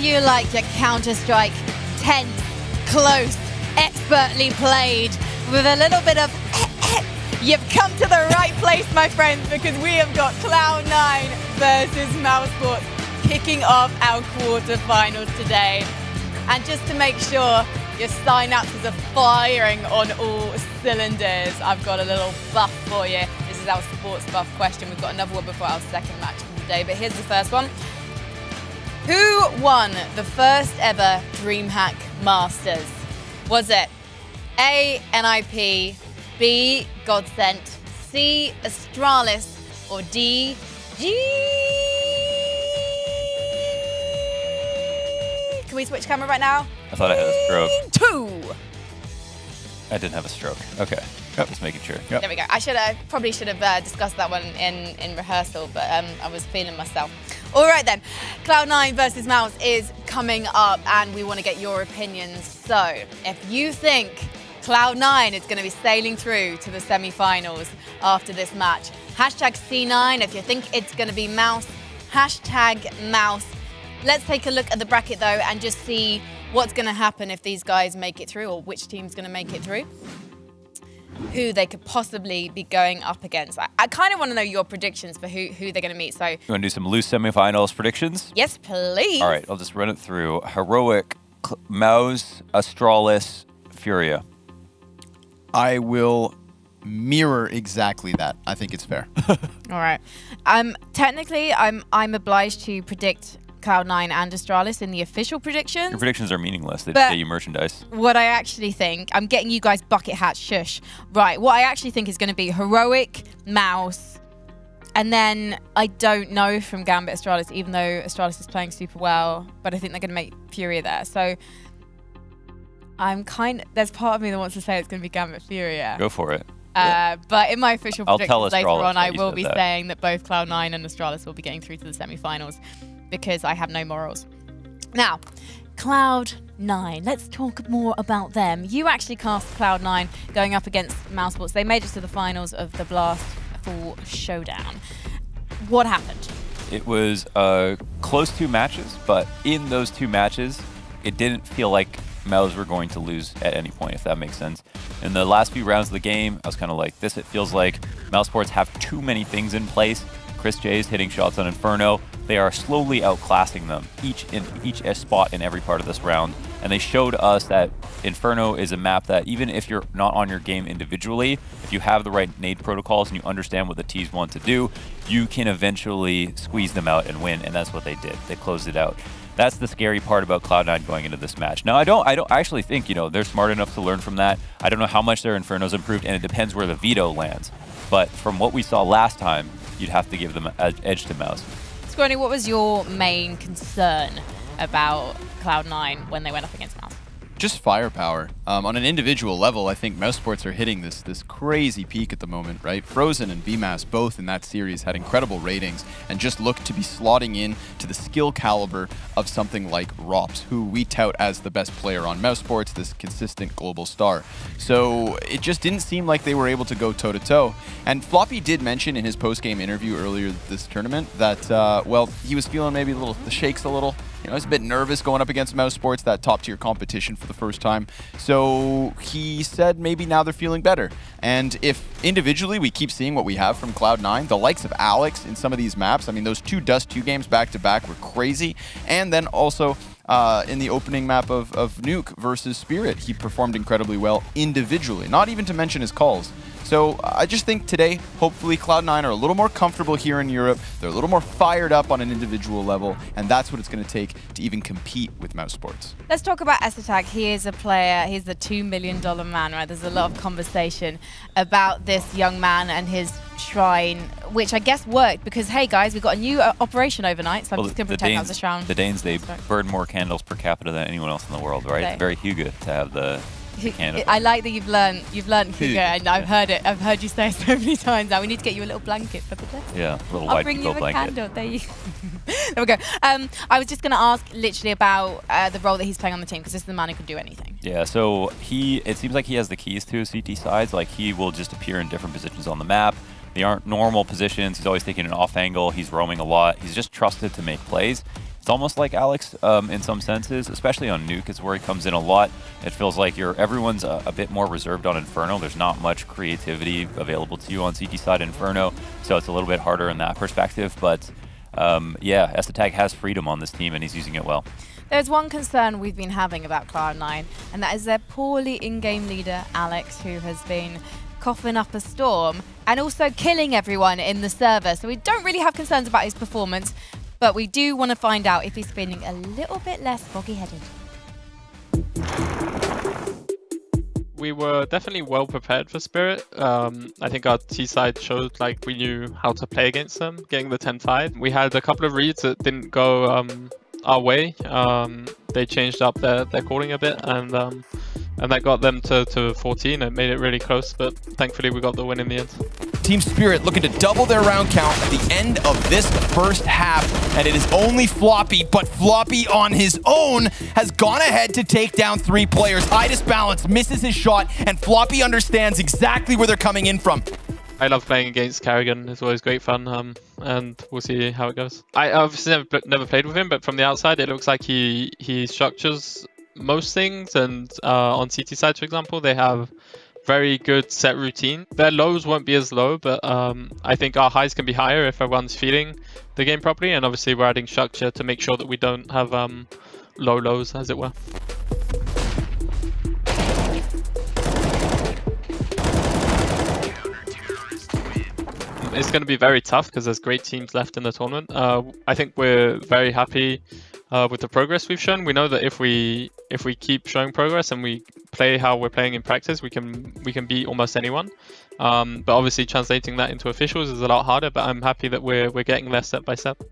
you like your Counter-Strike tense, close, expertly played, with a little bit of you've come to the right place, my friends, because we have got Cloud9 versus mousesports kicking off our quarterfinals today. And just to make sure your synapses are firing on all cylinders, I've got a little buff for you. This is our sports buff question. We've got another one before our second match of the day, but here's the first one. Who won the first ever DreamHack Masters? Was it A, NIP, B, Godsent, C, Astralis, or D, G? Can we switch camera right now? I thought I had a stroke. 2. I didn't have a stroke. Okay. Yep. Just making sure. Yep. There we go. I probably should have discussed that one in rehearsal, but I was feeling myself. All right then, Cloud9 versus Mouse is coming up, and we want to get your opinions. So, if you think Cloud9 is going to be sailing through to the semi-finals after this match, hashtag C9. If you think it's going to be Mouse, hashtag Mouse. Let's take a look at the bracket though and just see what's going to happen if these guys make it through, or which team's going to make it through, who they could possibly be going up against. I kind of want to know your predictions for who they're going to meet. So, you want to do some loose semifinals predictions? Yes, please. All right, I'll just run it through. Heroic, Mouse, Astralis, Furia. I will mirror exactly that. I think it's fair. All right. Technically, I'm obliged to predict Cloud9 and Astralis in the official predictions. Your predictions are meaningless. They just get you merchandise. What I actually think, I'm getting you guys bucket hat shush. Right, what I actually think is going to be Heroic, Mouse, and then I don't know from Gambit Astralis, even though Astralis is playing super well, but I think they're going to make Furia there. So there's part of me that wants to say it's going to be Gambit Furia. Go for it. But in my official predictions later on, I will be that. saying that both Cloud9 and Astralis will be getting through to the semi-finals, because I have no morals. Now, Cloud9, let's talk more about them. You actually cast Cloud9 going up against mousesports. They made it to the finals of the Blast Full Showdown. What happened? It was close 2 matches, but in those 2 matches, it didn't feel like Mouse were going to lose at any point, if that makes sense. In the last few rounds of the game, I was kind of like, it feels like mousesports have too many things in place. Chris J's hitting shots on Inferno. They are slowly outclassing them, each spot in every part of this round. And they showed us that Inferno is a map that even if you're not on your game individually, if you have the right nade protocols and you understand what the Ts want to do, you can eventually squeeze them out and win. And that's what they did. They closed it out. That's the scary part about Cloud9 going into this match. Now, I don't actually think, they're smart enough to learn from that. I don't know how much their Inferno's improved, and it depends where the veto lands. But from what we saw last time, you'd have to give them an edge to Mouse. Scrawny, what was your main concern about Cloud9 when they went up against Mouse? Just firepower. On an individual level, I think mousesports are hitting this crazy peak at the moment, right? Frozen and VMAS, both in that series, had incredible ratings and just looked to be slotting in to the skill caliber of something like Rops, who we tout as the best player on mousesports, this consistent global star. So it just didn't seem like they were able to go toe-to-toe. And Floppy did mention in his post-game interview earlier this tournament that, well, he was feeling maybe the shakes a little. He was a bit nervous going up against mousesports, that top-tier competition for the first time. So he said maybe now they're feeling better. And if individually we keep seeing what we have from Cloud9, the likes of Alex in some of these maps, I mean, those 2 Dust 2 games back-to-back were crazy. And then also in the opening map of Nuke versus Spirit, he performed incredibly well individually, not even to mention his calls. So I just think today, hopefully Cloud9 are a little more comfortable here in Europe. They're a little more fired up on an individual level, and that's what it's going to take to even compete with mousesports. Let's talk about Esatag. He is a player. He's the $2 million man, right? There's a lot of conversation about this young man and his shrine, which I guess worked because, hey guys, we've got a new operation overnight, so I'm just going to pretend that was a shrine. The Danes, they burn more candles per capita than anyone else in the world, right? It's very Hugo to have the I like that you've learned Hugo, and I've heard it. I've heard you say it so many times now. We need to get you a little blanket for the desk. Yeah, a little I'll white bring people you a blanket. candle. There you there we go. I was just going to ask literally about the role that he's playing on the team, because this is the man who can do anything. Yeah, so it seems like he has the keys to his CT sides. Like, he will just appear in different positions on the map. They aren't normal positions. He's always taking an off angle. He's roaming a lot. He's just trusted to make plays. It's almost like Alex in some senses, especially on Nuke. It's where he comes in a lot. It feels like everyone's a bit more reserved on Inferno. There's not much creativity available to you on CT side Inferno, so it's a little bit harder in that perspective. But yeah, Estetag has freedom on this team, and he's using it well. There's one concern we've been having about Cloud9, and that is their poorly in-game leader, Alex, who has been coughing up a storm and also killing everyone in the server. So we don't really have concerns about his performance, but we do want to find out if he's feeling a little bit less foggy-headed. We were definitely well prepared for Spirit. I think our T-side showed like we knew how to play against them, getting the 10-5. We had a couple of reads that didn't go our way. They changed up their calling a bit, and that got them to 14. It made it really close, but thankfully we got the win in the end. Team Spirit looking to double their round count at the end of this first half, and it is only Floppy, but Floppy on his own has gone ahead to take down 3 players. Idis Balance misses his shot, and Floppy understands exactly where they're coming in from. I love playing against Kerrigan. It's always great fun, and we'll see how it goes. I obviously never played with him, but from the outside it looks like he structures most things, and on CT side, for example, they have very good set routine. Their lows won't be as low, but I think our highs can be higher if everyone's feeling the game properly, and obviously we're adding structure to make sure that we don't have low lows, as it were. It's going to be very tough because there's great teams left in the tournament. I think we're very happy with the progress we've shown. We know that if we keep showing progress and we play how we're playing in practice, we can beat almost anyone. But obviously translating that into officials is a lot harder, but I'm happy that we're getting there step by step.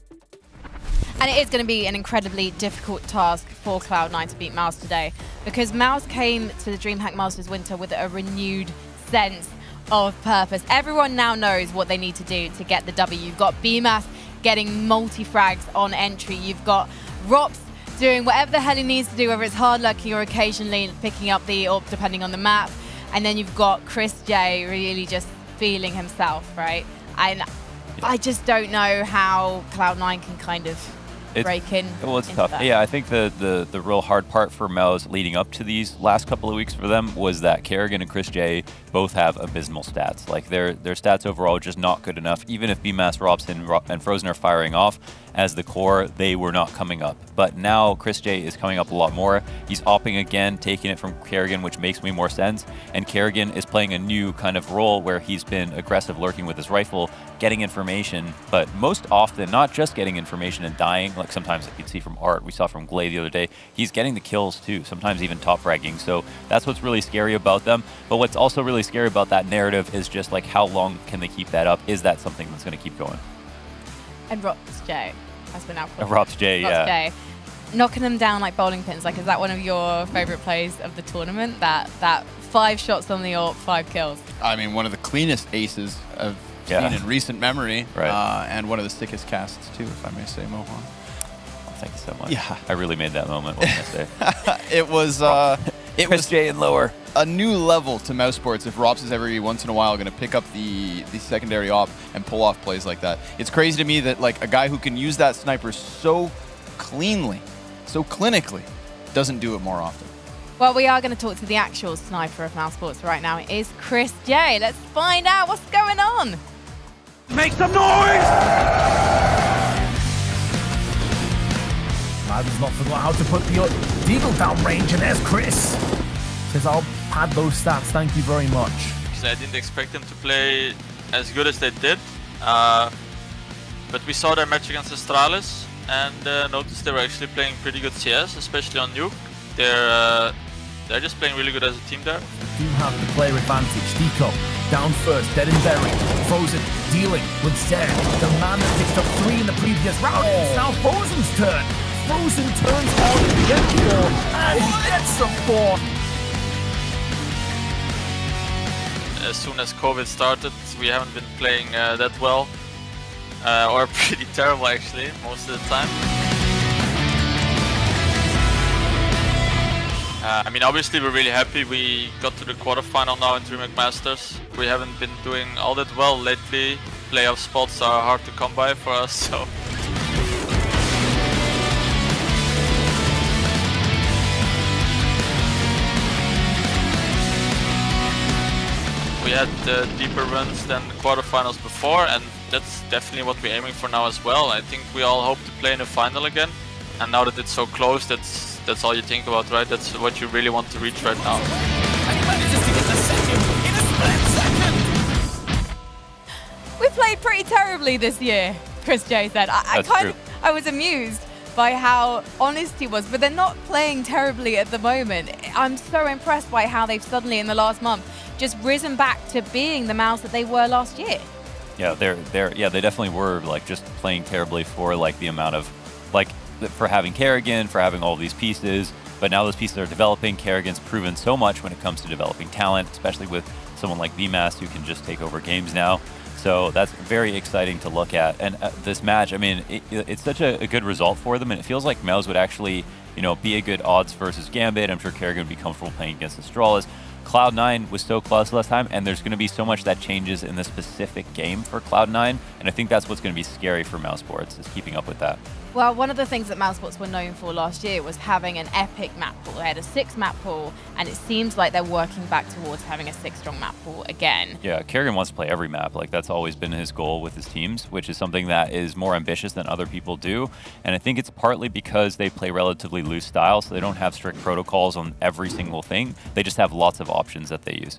And it is going to be an incredibly difficult task for Cloud9 to beat Mouse today, because Mouse came to the DreamHack Masters Winter with a renewed sense of purpose. Everyone now knows what they need to do to get the W. You've got BMath getting multi-frags on entry. You've got Rops doing whatever the hell he needs to do, whether it's hard lucking or occasionally picking up the AWP depending on the map. And then you've got Chris J really just feeling himself, right? And I just don't know how Cloud9 can kind of break in. Well, it's tough. Yeah, I think the real hard part for Mouse leading up to these last couple of weeks for them was that Kerrigan and Chris J both have abysmal stats. Like their stats overall are just not good enough. Even if BMass, Rops, and Frozen are firing off as the core, they were not coming up. But now Chris J is coming up a lot more. He's opping again, taking it from Kerrigan, which makes me more sense. And Kerrigan is playing a new kind of role where he's been aggressive, lurking with his rifle, getting information, but most often not just getting information and dying, like sometimes you can see from Art, we saw from Glay the other day, he's getting the kills too, sometimes even top fragging. So that's what's really scary about them. But what's also really scary about that narrative is just like how long can they keep that up? Is that something that's going to keep going? And Rops J, as we're now calling Rops J, yeah. J. Knocking them down like bowling pins. Like, is that one of your favorite plays of the tournament? That 5 shots on the AWP, 5 kills. I mean, one of the cleanest aces I've seen in recent memory, right. And one of the sickest casts too, if I may say, Mohan. Oh, thank you so much. Yeah, I really made that moment. What can I say? It was Chris J and lower. A new level to mousesports if Rops is every once in a while going to pick up the secondary op and pull off plays like that. It's crazy to me that like a guy who can use that sniper so cleanly, so clinically, doesn't do it more often. Well, we are going to talk to the actual sniper of mousesports right now. It is Chris J. Let's find out what's going on. Make some noise! Madden's not forgot how to put the Deagle down range, and there's Chris. Says I'll pad those stats, thank you very much. I didn't expect them to play as good as they did, but we saw their match against Astralis and noticed they were actually playing pretty good CS, especially on Nuke. They're just playing really good as a team there. They do have the player advantage. Deco down first, dead and buried. Frozen dealing with Zed, the man that picked up 3 in the previous round. It's now Frozen's turn. Frozen turns on the M4 and he gets the 4. As soon as COVID started, we haven't been playing that well, or pretty terrible actually, most of the time. I mean, obviously we're really happy we got to the quarterfinal now in DreamHack Masters. We haven't been doing all that well lately. Playoff spots are hard to come by for us, so had deeper runs than the quarterfinals before, and that's definitely what we're aiming for now as well. I think we all hope to play in the final again, and now that it's so close, that's all you think about, right? That's what you really want to reach right now. And he manages to get the second in a split second. We played pretty terribly this year, Chris J said. I was amused by how honest he was, but they're not playing terribly at the moment. I'm so impressed by how they've suddenly, in the last month, just risen back to being the Mouse that they were last year. Yeah, they definitely were like just playing terribly for like the amount of like for having Kerrigan, for having all these pieces. But now those pieces are developing. Kerrigan's proven so much when it comes to developing talent, especially with someone like VMAS who can just take over games now. So that's very exciting to look at. And this match, I mean, it's such a good result for them, and it feels like Mouse would actually, you know, be a good odds versus Gambit. I'm sure Kerrigan would be comfortable playing against Astralis. Cloud9 was so close last time, and there's going to be so much that changes in this specific game for Cloud9, and I think that's what's going to be scary for mousesports, is keeping up with that. Well, one of the things that mousesports were known for last year was having an epic map pool. They had a 6-map pool, and it seems like they're working back towards having a 6-strong map pool again. Yeah, Kerrigan wants to play every map. Like, that's always been his goal with his teams, which is something that is more ambitious than other people do. And I think it's partly because they play relatively loose style, so they don't have strict protocols on every single thing. They just have lots of options that they use.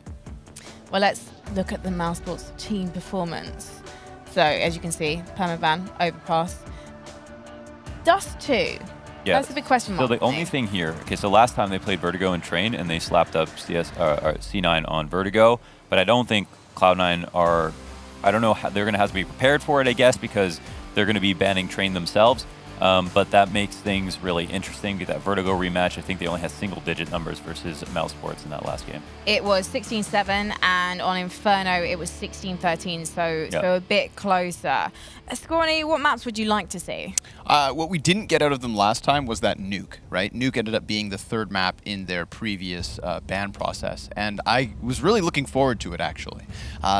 Well, let's look at the mousesports team performance. So, as you can see, permaban, overpass. Dust 2. Yeah. That's a big question mark. So the only thing here, okay, so last time they played Vertigo and Train, and they slapped up C9 on Vertigo, but I don't think Cloud9 are, I don't know, how, they're going to have to be prepared for it, I guess, because they're going to be banning Train themselves. But that makes things really interesting. That Vertigo rematch, I think they only had single-digit numbers versus mousesports in that last game. It was 16-7, and on Inferno, it was 16-13, so a bit closer. Scrawny, what maps would you like to see? What we didn't get out of them last time was that Nuke, right? Nuke ended up being the 3rd map in their previous ban process, and I was really looking forward to it, actually.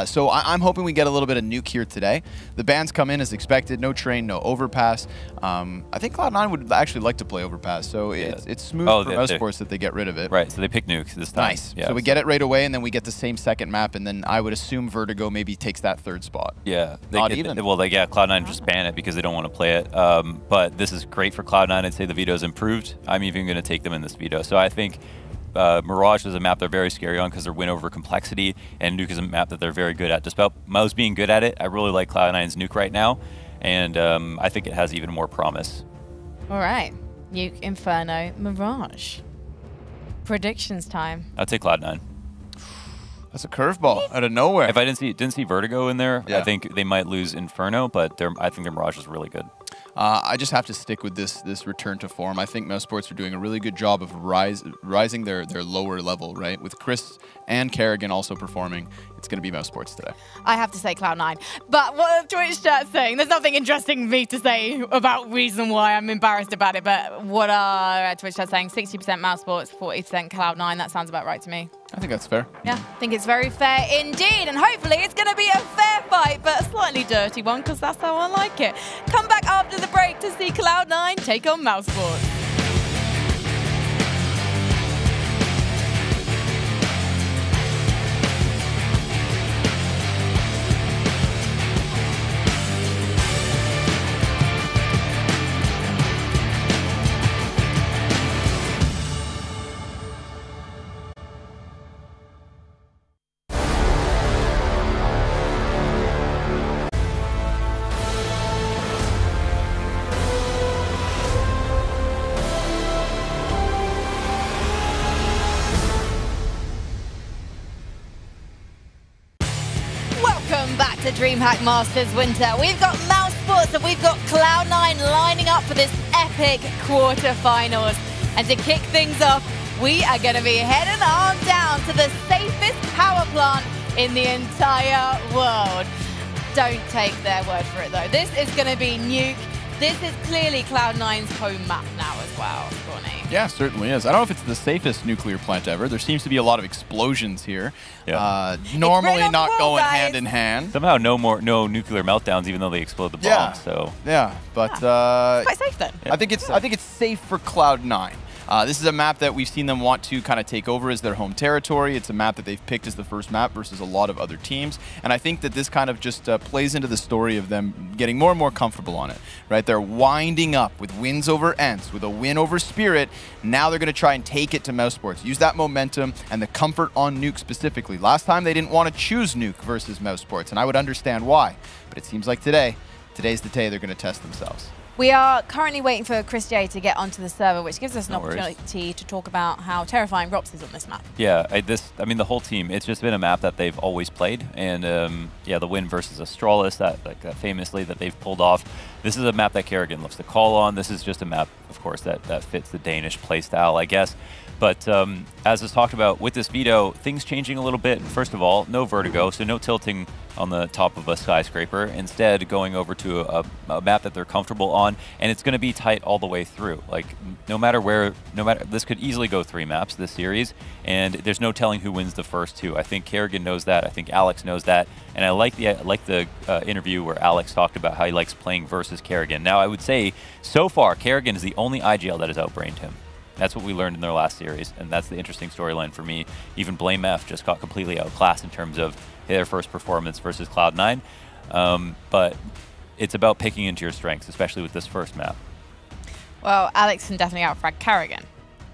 So I'm hoping we get a little bit of Nuke here today. The bans come in as expected, no Train, no Overpass. I think Cloud9 would actually like to play Overpass, so it's smooth for mousesports that they get rid of it. Right, so they pick Nuke this time. Nice. Yeah, so we get it right away, and then we get the same 2nd map, and then I would assume Vertigo maybe takes that 3rd spot. Yeah. Not even. Cloud9 just ban it because they don't want to play it. But this is great for Cloud9. I'd say the veto's improved. I'm even going to take them in this veto. So I think Mirage is a map they're very scary on because they're win over complexity, and Nuke is a map that they're very good at. Despite Mouse being good at it, I really like Cloud9's Nuke right now, and I think it has even more promise. All right. Nuke, Inferno, Mirage. Predictions time. I'd say Cloud9. That's a curveball out of nowhere. If I didn't see Vertigo in there, I think they might lose Inferno, but I think their Mirage is really good. I just have to stick with this return to form. I think mousesports are doing a really good job of rising their lower level, right? With Chris and Kerrigan also performing, it's going to be mousesports today. I have to say Cloud9. But what the Twitch chat's saying, there's nothing interesting for me to say about reason why I'm embarrassed about it, but what are Twitch chat saying? 60% mousesports, 40% Cloud9. That sounds about right to me. I think that's fair. Yeah, I think it's very fair indeed, and hopefully it's going to be a fair fight, but a slightly dirty one, because that's how I like it. Come back after the break to see Cloud9 take on mousesports. To DreamHack Masters Winter. We've got mousesports and we've got Cloud9 lining up for this epic quarterfinals. And to kick things off, we are going to be heading on down to the safest power plant in the entire world. Don't take their word for it though. This is going to be Nuke. This is clearly Cloud9's home map now as well, Courtney. Yeah, certainly is. I don't know if it's the safest nuclear plant ever. There seems to be a lot of explosions here. Yeah. Normally not going hand in hand. Somehow no nuclear meltdowns, even though they explode the bomb. Yeah. So yeah, but it's quite safe then. I think it's safe for Cloud9. This is a map that we've seen them want to kind of take over as their home territory. It's a map that they've picked as the first map versus a lot of other teams. And I think that this kind of just plays into the story of them getting more and more comfortable on it, right? They're winding up with wins over Ents, with a win over Spirit. Now they're going to try and take it to mousesports. Use that momentum and the comfort on Nuke specifically. Last time they didn't want to choose Nuke versus mousesports, and I would understand why. But it seems like today's the day they're going to test themselves. We are currently waiting for Chris J to get onto the server, which gives us an No worries. opportunity to talk about how terrifying Rops is on this map. Yeah, I mean, the whole team, it's just been a map that they've always played. And yeah, the win versus Astralis, that famously that they've pulled off. This is a map that Kerrigan loves to call on. This is just a map, of course, that fits the Danish playstyle, I guess. But as was talked about with this veto, things changing a little bit. First of all, no vertigo, so no tilting on the top of a skyscraper. Instead, going over to a map that they're comfortable on, and it's going to be tight all the way through. Like, no matter this could easily go 3 maps this series, and there's no telling who wins the first 2. I think Kerrigan knows that. I think Alex knows that, and I like the interview where Alex talked about how he likes playing versus Kerrigan. Now, I would say so far, Kerrigan is the only IGL that has outbrained him. That's what we learned in their last series, and that's the interesting storyline for me. Even Blame F just got completely outclassed in terms of their first performance versus Cloud9. But it's about picking into your strengths, especially with this first map. Well, Alex can definitely outfrag Kerrigan.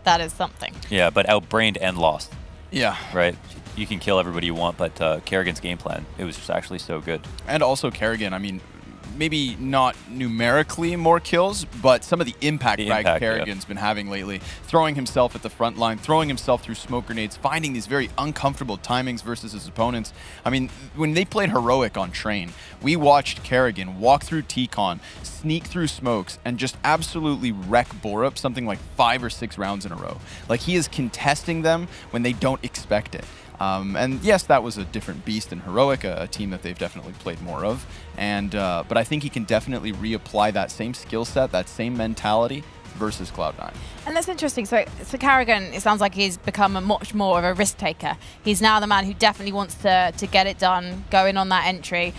That is something. Yeah, but outbrained and lost. Yeah. Right? You can kill everybody you want, but Kerrigan's game plan, it was just actually so good. And also Kerrigan, I mean, maybe not numerically more kills, but some of the impact Kerrigan's been having lately. Throwing himself at the front line, throwing himself through smoke grenades, finding these very uncomfortable timings versus his opponents. I mean, when they played Heroic on Train, we watched Kerrigan walk through T-Con, sneak through smokes, and just absolutely wreck Borup something like 5 or 6 rounds in a row. Like, he is contesting them when they don't expect it. And yes, that was a different beast in Heroic, a team that they've definitely played more of. And but I think he can definitely reapply that same skill set, that same mentality versus Cloud9. And that's interesting. So Kerrigan, it sounds like he's become a much more of a risk taker. He's now the man who definitely wants to get it done, going on that entry.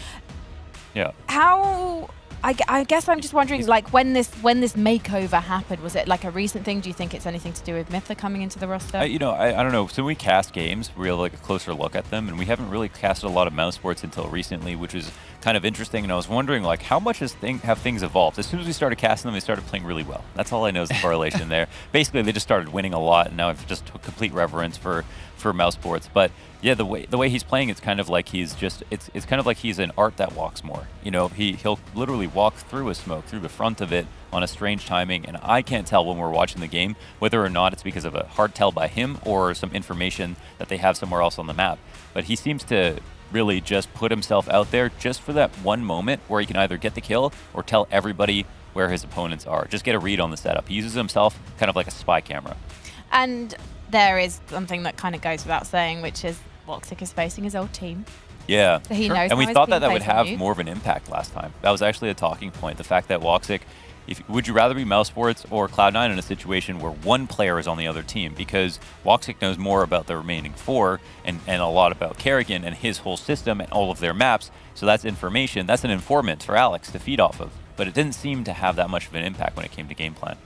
Yeah. How... I guess I'm just wondering, like, when this makeover happened, was it like a recent thing? Do you think it's anything to do with Mytha coming into the roster? You know, I don't know. So when we cast games, we have like a closer look at them, and we haven't really casted a lot of mousesports until recently, which is kind of interesting. And I was wondering, like, how much have things evolved? As soon as we started casting them, they started playing really well. That's all I know is the correlation there. Basically, they just started winning a lot, and now I've just complete reverence for mousesports. But yeah, the way he's playing, it's kind of like he's just it's kind of like he's an art that walks more. You know, he'll literally walk through a smoke, through the front of it on a strange timing, and I can't tell when we're watching the game whether or not it's because of a hard tell by him or some information that they have somewhere else on the map. But he seems to really just put himself out there just for that one moment where he can either get the kill or tell everybody where his opponents are. Just get a read on the setup. He uses himself kind of like a spy camera. And there is something that kind of goes without saying, which is Woxic is facing his old team. Yeah. So he knows. And we thought that would have more of an impact last time. That was actually a talking point. The fact that Woxic, would you rather be mousesports or Cloud9 in a situation where one player is on the other team? Because Woxic knows more about the remaining 4 and a lot about Kerrigan and his whole system and all of their maps. So that's information. That's an informant for Alex to feed off of. But it didn't seem to have that much of an impact when it came to game plan.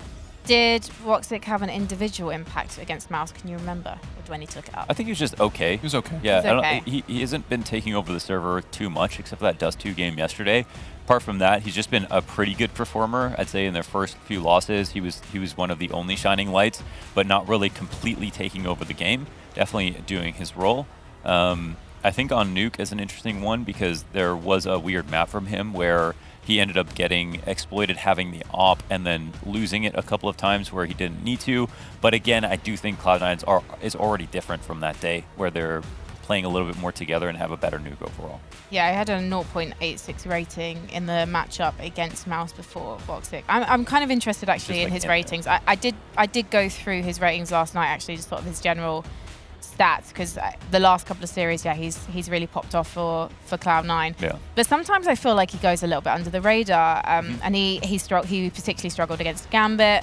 Did Woxic have an individual impact against Mouse? Can you remember? Or when he took it up? I think he was just okay. He was okay. Yeah, okay. He hasn't been taking over the server too much, except for that Dust 2 game yesterday. Apart from that, he's just been a pretty good performer. I'd say in their first few losses, he was one of the only shining lights, but not really completely taking over the game. Definitely doing his role. I think on Nuke is an interesting one because there was a weird map from him where he ended up getting exploited having the op and then losing it a couple of times where he didn't need to. But again, I do think Cloud9 is already different from that day where they're playing a little bit more together and have a better Nuke overall. Yeah, I had a 0.86 rating in the matchup against Mouse before Woxic. I'm kind of interested actually in his ratings. I did go through his ratings last night actually, just sort of his general stats, because the last couple of series, yeah, he's really popped off for Cloud9. Yeah. But sometimes I feel like he goes a little bit under the radar, and he particularly struggled against Gambit,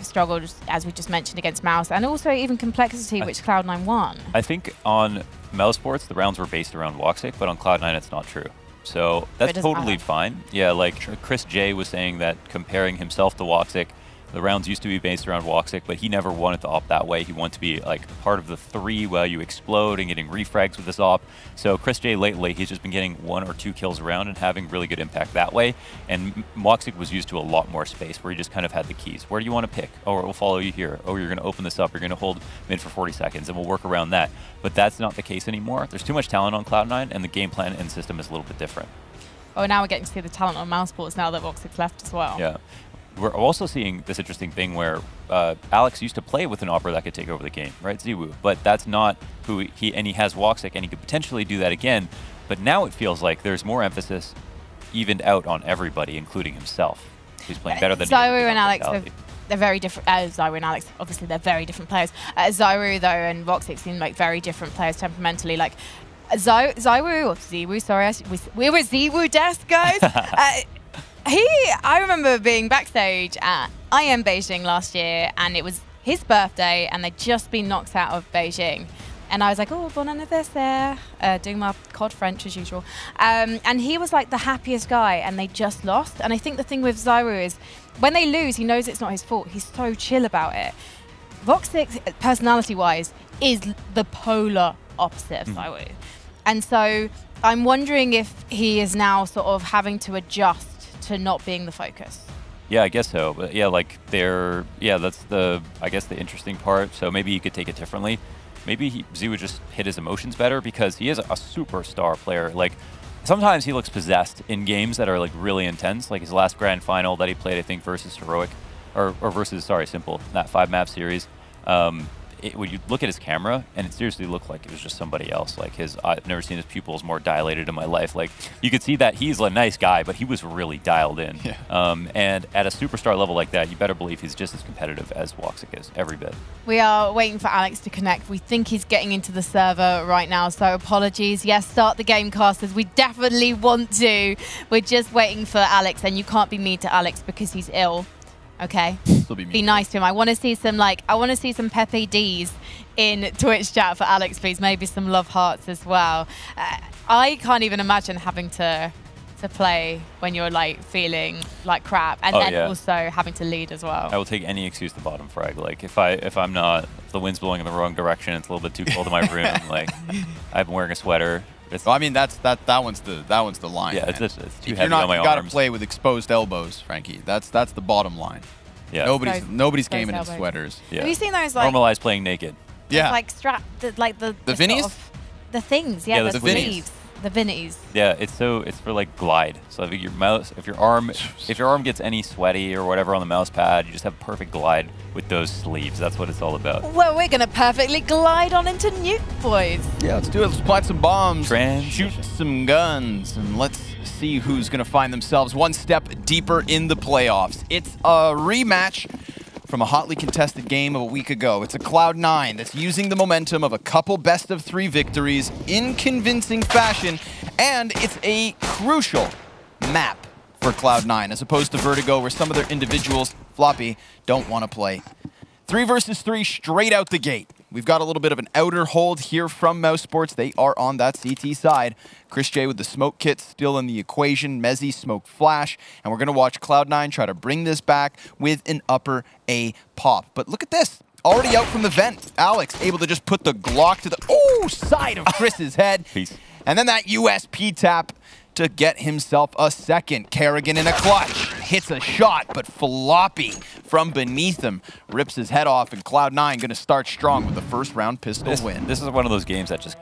struggled, as we just mentioned, against Mouse, and also even Complexity, which Cloud9 won. I think on mousesports, the rounds were based around Woxic, but on Cloud9, it's not true. So that's totally fine. Yeah, like Chris J was saying that comparing himself to Woxic The rounds used to be based around Woxic, but he never wanted to opt that way. He wanted to be like part of the 3 while you explode and getting refrags with this op. So Chris J lately, he's just been getting 1 or 2 kills around and having really good impact that way. And Woxic was used to a lot more space where he just kind of had the keys. Where do you want to pick? Oh, we'll follow you here. Oh, you're going to open this up. You're going to hold mid for 40 seconds, and we'll work around that. But that's not the case anymore. There's too much talent on Cloud9, and the game plan and system is a little bit different. Oh, now we're getting to see the talent on mousesports now that Woxic's left as well. Yeah. We're also seeing this interesting thing where Alex used to play with an Opera that could take over the game, right? Ziwu. But that's not who he has Woxic, and he could potentially do that again. But now it feels like there's more emphasis evened out on everybody, including himself. He's playing better than Zyru and Alex, they're very different. Zyru and Alex, obviously, they're very different players. Zyru, though, and Woxic seem like very different players temperamentally. Like, Zyru, or Ziwu, sorry, we were Ziwu desk, guys. I remember being backstage at IM Beijing last year, and it was his birthday, and they'd just been knocked out of Beijing. And I was like, oh, bon anniversaire, doing my COD French as usual. And he was like the happiest guy, and they just lost. And I think the thing with Zyru is, when they lose, he knows it's not his fault. He's so chill about it. Woxic, personality-wise, is the polar opposite of Zyru. And so I'm wondering if he is now sort of having to adjust to not being the focus. Yeah, I guess so. But yeah, like that's I guess the interesting part. So maybe you could take it differently. Maybe Z would just hit his emotions better because he is a superstar player. Like sometimes he looks possessed in games that are like really intense. Like his last grand final that he played, I think, versus Heroic, or versus Simple, that 5-map series. When you look at his camera, and it seriously looked like it was just somebody else. Like I've never seen his pupils more dilated in my life. Like you could see that he's a nice guy, but he was really dialed in. Yeah. And at a superstar level like that, you better believe he's just as competitive as Woxic is, every bit. We are waiting for Alex to connect. We think he's getting into the server right now, so apologies. Yes, start the game, casters. We definitely want to. We're just waiting for Alex, and you can't be mean to Alex because he's ill. Okay, be nice to him. I want to see some Pepe D's in Twitch chat for Alex, please. Maybe some love hearts as well. I can't even imagine having to play when you're like feeling like crap, and also having to lead as well. I will take any excuse to bottom frag. Like if the wind's blowing in the wrong direction, it's a little bit too cold in my room. Like I've been wearing a sweater. Well, I mean that one's the line. Yeah, it's too heavy on my arms. You got to play with exposed elbows, Frankie. That's the bottom line. Yeah. Nobody's gaming in sweaters. Yeah. Have you seen those like normalize playing naked? Yeah. Like the vinnies? Sort of, the things, yeah, the sleeves. The vinnies. Yeah, it's for like glide. So if your arm gets any sweaty or whatever on the mouse pad, you just have perfect glide with those sleeves. That's what it's all about. Well, we're gonna perfectly glide on into Nuke, boys. Yeah, let's do it. Let's plant some bombs, shoot some guns, and let's see who's gonna find themselves one step deeper in the playoffs. It's a rematch from a hotly contested game of a week ago. It's a Cloud9 that's using the momentum of a couple best-of-3 victories in convincing fashion, and it's a crucial map for Cloud9, as opposed to Vertigo, where some of their individuals, Floppy, don't want to play. 3 versus 3 straight out the gate. We've got a little bit of an outer hold here from mousesports. They are on that CT side. Chris J with the smoke kit still in the equation. Mezzy smoke flash. And we're going to watch Cloud9 try to bring this back with an upper A pop. But look at this. Already out from the vent. Alex able to just put the Glock to the side of Chris's head. Peace. And then that USP tap to get himself a second. Kerrigan in a clutch. Hits a shot, but Floppy from beneath him rips his head off, and Cloud9 going to start strong with the first round pistol win. This is one of those games that just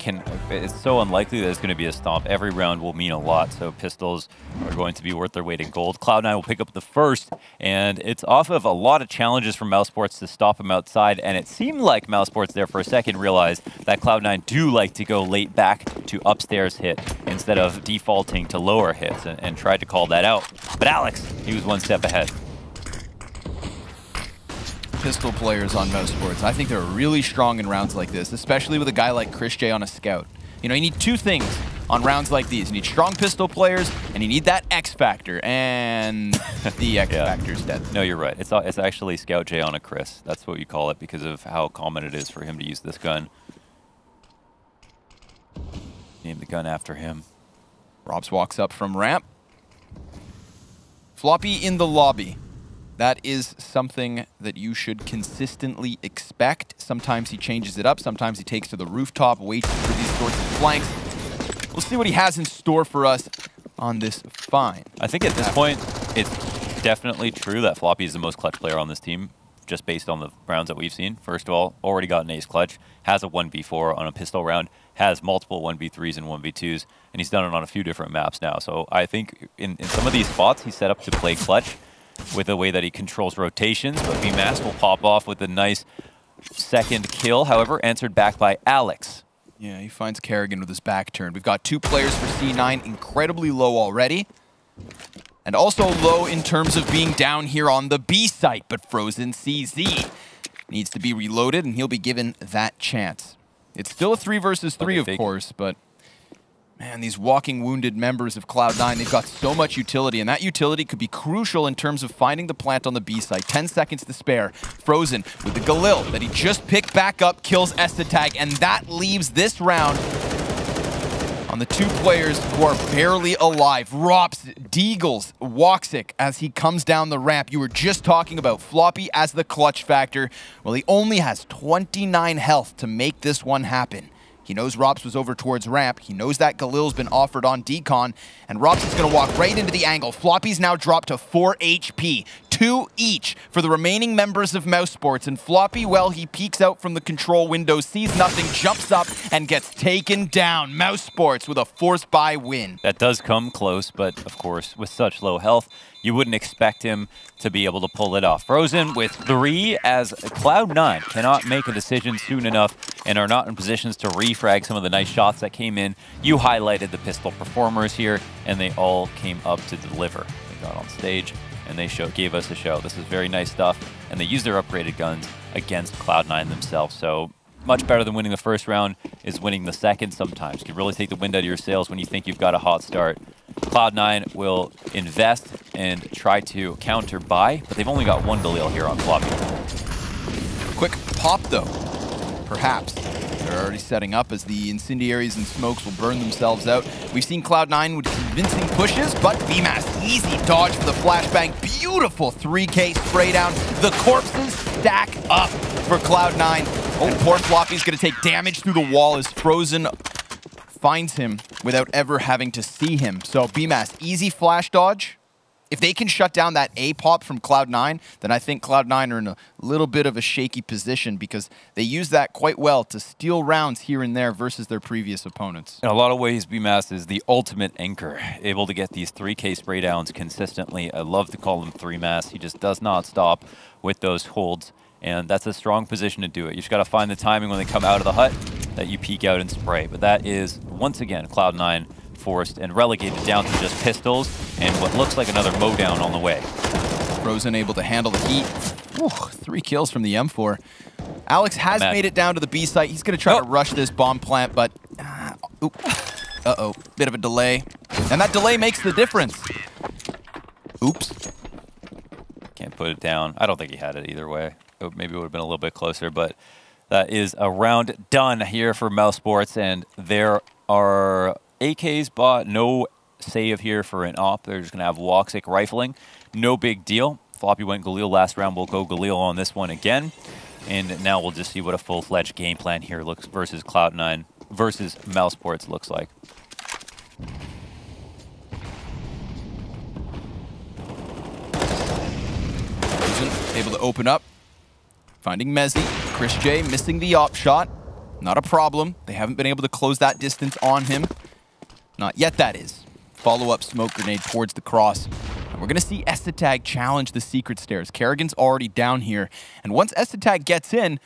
it's so unlikely that it's going to be a stomp. Every round will mean a lot, so pistols are going to be worth their weight in gold. Cloud9 will pick up the first, and it's off of a lot of challenges from mousesports to stop him outside, and it seemed like mousesports there for a second realized that Cloud9 do like to go late back to upstairs hit instead of defaulting to lower hits, and tried to call that out. But Alex, he was one step ahead. Pistol players on mousesports, I think they're really strong in rounds like this, especially with a guy like Chris J on a scout. You know, you need 2 things on rounds like these. You need strong pistol players, and you need that X factor, and the X factor's dead. No, you're right. It's actually Scout J on a Chris. That's what you call it because of how common it is for him to use this gun. Name the gun after him. Robs walks up from ramp. Floppy in the lobby. That is something that you should consistently expect. Sometimes he changes it up. Sometimes he takes to the rooftop, waits for these sorts of flanks. We'll see what he has in store for us on this fine. I think at this point, it's definitely true that Floppy is the most clutch player on this team, just based on the rounds that we've seen. First of all, already got an ace clutch, has a 1v4 on a pistol round, has multiple 1v3s and 1v2s, and he's done it on a few different maps now. So I think in some of these spots, he's set up to play clutch with the way that he controls rotations, but VMAS will pop off with a nice second kill, however, answered back by Alex. Yeah, he finds Kerrigan with his back turned. We've got 2 players for C9, incredibly low already. And also low in terms of being down here on the B site, but Frozen CZ needs to be reloaded, and he'll be given that chance. It's still a 3 versus 3, of course, but man, these walking wounded members of Cloud9, they've got so much utility, and that utility could be crucial in terms of finding the plant on the B site. 10 seconds to spare. Frozen with the Galil that he just picked back up, kills Estetag, and that leaves this round on the 2 players who are barely alive. Rops, Deagles, Woxic as he comes down the ramp. You were just talking about Floppy as the clutch factor. Well, he only has 29 health to make this one happen. He knows Rops was over towards ramp. He knows that Galil's been offered on decon, and Rops is going to walk right into the angle. Floppy's now dropped to 4 HP. 2 each for the remaining members of mousesports, and Floppy, well, he peeks out from the control window, sees nothing, jumps up, and gets taken down. mousesports with a forced buy win. That does come close, but of course, with such low health, you wouldn't expect him to be able to pull it off. Frozen with 3 as Cloud9 cannot make a decision soon enough and are not in positions to refrag some of the nice shots that came in. You highlighted the pistol performers here, and they all came up to deliver. They got on stage, and they gave us a show. This is very nice stuff, and they used their upgraded guns against Cloud9 themselves. So much better than winning the first round is winning the second sometimes. You can really take the wind out of your sails when you think you've got a hot start. Cloud9 will invest and try to counter buy, but they've only got 1 Galil here on Floppy. Quick pop, though. Perhaps. They're already setting up as the incendiaries and smokes will burn themselves out. We've seen Cloud9 with convincing pushes, but VMAS, easy dodge for the flashbang. Beautiful 3K spray down. The corpses stack up for Cloud9. Oh, poor Floppy's going to take damage through the wall as Frozen finds him without ever having to see him. So VMAS, easy flash dodge. If they can shut down that A-pop from Cloud9, then I think Cloud9 are in a little bit of a shaky position because they use that quite well to steal rounds here and there versus their previous opponents. In a lot of ways, VMAS is the ultimate anchor, able to get these 3K spray downs consistently. I love to call him 3Mass. He just does not stop with those holds, and that's a strong position to do it. You just got to find the timing when they come out of the hut that you peek out and spray. But that is, once again, Cloud9 forced and relegated down to just pistols and what looks like another mowdown on the way. Frozen able to handle the heat. Ooh, 3 kills from the M4. Alex has made it down to the B site. He's going to try to rush this bomb plant, but uh-oh, bit of a delay. And that delay makes the difference. Oops. Can't put it down. I don't think he had it either way. Maybe it would have been a little bit closer, but that is a round done here for mousesports, and there are AKs bought, no save here for an op. They're just going to have Woxic rifling. No big deal. Floppy went Galil last round. We'll go Galil on this one again. And now we'll just see what a full-fledged game plan here looks versus Cloud9 versus mousesports looks like. Able to open up. Finding Mezzy. Chris J missing the op shot. Not a problem. They haven't been able to close that distance on him. Not yet, that is. Follow-up smoke grenade towards the cross. And we're going to see Estetag challenge the secret stairs. Kerrigan's already down here. And once Estetag gets in,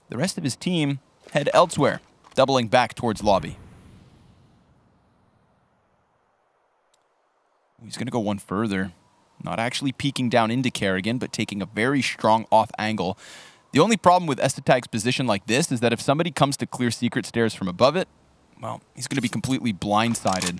the rest of his team head elsewhere, doubling back towards lobby. He's going to go one further. Not actually peeking down into Kerrigan, but taking a very strong off angle. The only problem with Estetag's position like this is that if somebody comes to clear secret stairs from above it, well, he's going to be completely blindsided.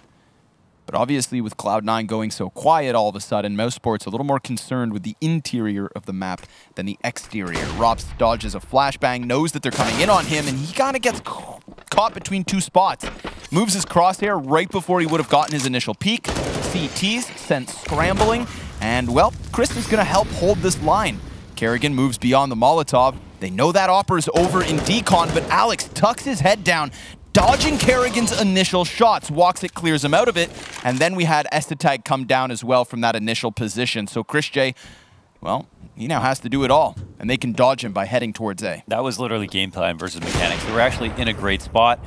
But obviously with Cloud9 going so quiet all of a sudden, mousesports a little more concerned with the interior of the map than the exterior. Rops dodges a flashbang, knows that they're coming in on him, and he kind of gets caught between 2 spots. Moves his crosshair right before he would have gotten his initial peek. CTs sent scrambling, And, well, Chris is going to help hold this line. Kerrigan moves beyond the Molotov. They know that Opper's over in decon, but Alex tucks his head down, dodging Kerrigan's initial shots. Woxic clears him out of it, and then we had Estetag come down as well from that initial position. So Chris J, well, he now has to do it all, and they can dodge him by heading towards A. That was literally game plan versus mechanics. They were actually in a great spot,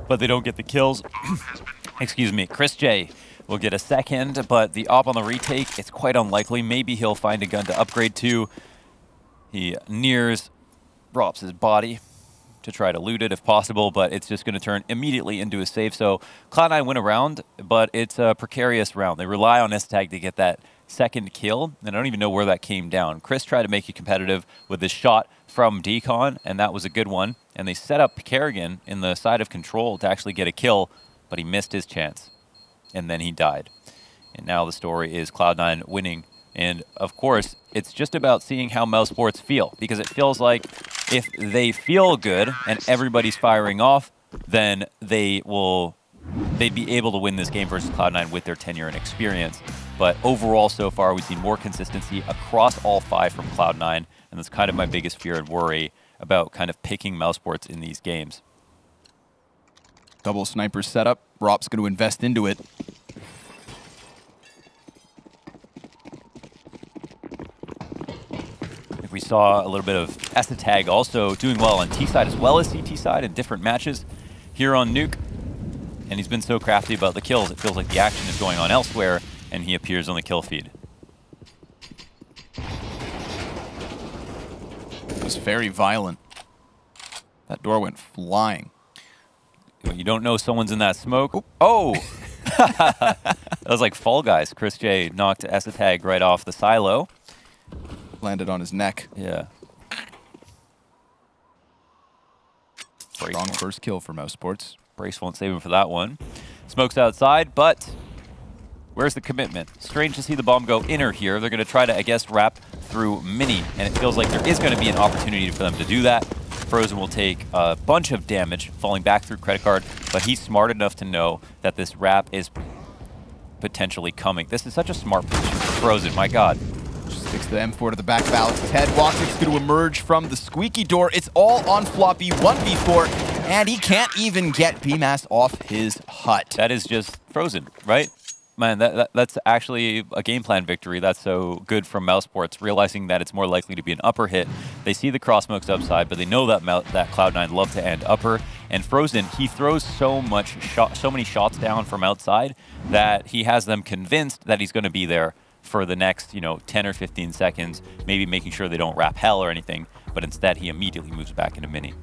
but they don't get the kills. Excuse me. Chris J will get a second, but the op on the retake, it's quite unlikely. Maybe he'll find a gun to upgrade to. He nears Rops' body to try to loot it if possible, but it's just going to turn immediately into a save. So Cloud9 win a round, but it's a precarious round. They rely on Estetag to get that second kill, and I don't even know where that came down. Chris tried to make it competitive with this shot from decon, and that was a good one. And they set up Kerrigan in the side of control to actually get a kill, but he missed his chance, and then he died. And now the story is Cloud9 winning. And of course, it's just about seeing how mousesports feel, because it feels like if they feel good and everybody's firing off, then they'd be able to win this game versus Cloud9 with their tenure and experience. But overall, so far, we've seen more consistency across all 5 from Cloud9, and that's kind of my biggest fear and worry about kind of picking mousesports in these games. Double sniper setup. Rop's going to invest into it. We saw a little bit of Estetag also doing well on T side as well as CT side in different matches here on Nuke. And he's been so crafty about the kills, it feels like the action is going on elsewhere, and he appears on the kill feed. It was very violent. That door went flying. You don't know someone's in that smoke. Oop. Oh! That was like Fall Guys. Chris J knocked Estetag right off the silo. Landed on his neck. Yeah. Strong first kill for mousesports. Brace won't save him for that one. Smoke's outside, but where's the commitment? Strange to see the bomb go inner here. They're going to try to, I guess, wrap through Mini, and it feels like there is going to be an opportunity for them to do that. Frozen will take a bunch of damage falling back through credit card, but he's smart enough to know that this wrap is potentially coming. This is such a smart position for Frozen, my God. Sticks the M4 to the back of Alex's head. Woxic's going to emerge from the squeaky door. It's all on Floppy, 1v4, and he can't even get PMAS off his hut. That is just Frozen, right? Man, that's actually a game plan victory. That's so good from mousesports, realizing that it's more likely to be an upper hit. They see the cross smokes upside, but they know that Cloud9 love to end upper. And Frozen, he throws so many shots down from outside that he has them convinced that he's going to be there for the next, 10 or 15 seconds, maybe making sure they don't wrap hell or anything, but instead he immediately moves back into Mini.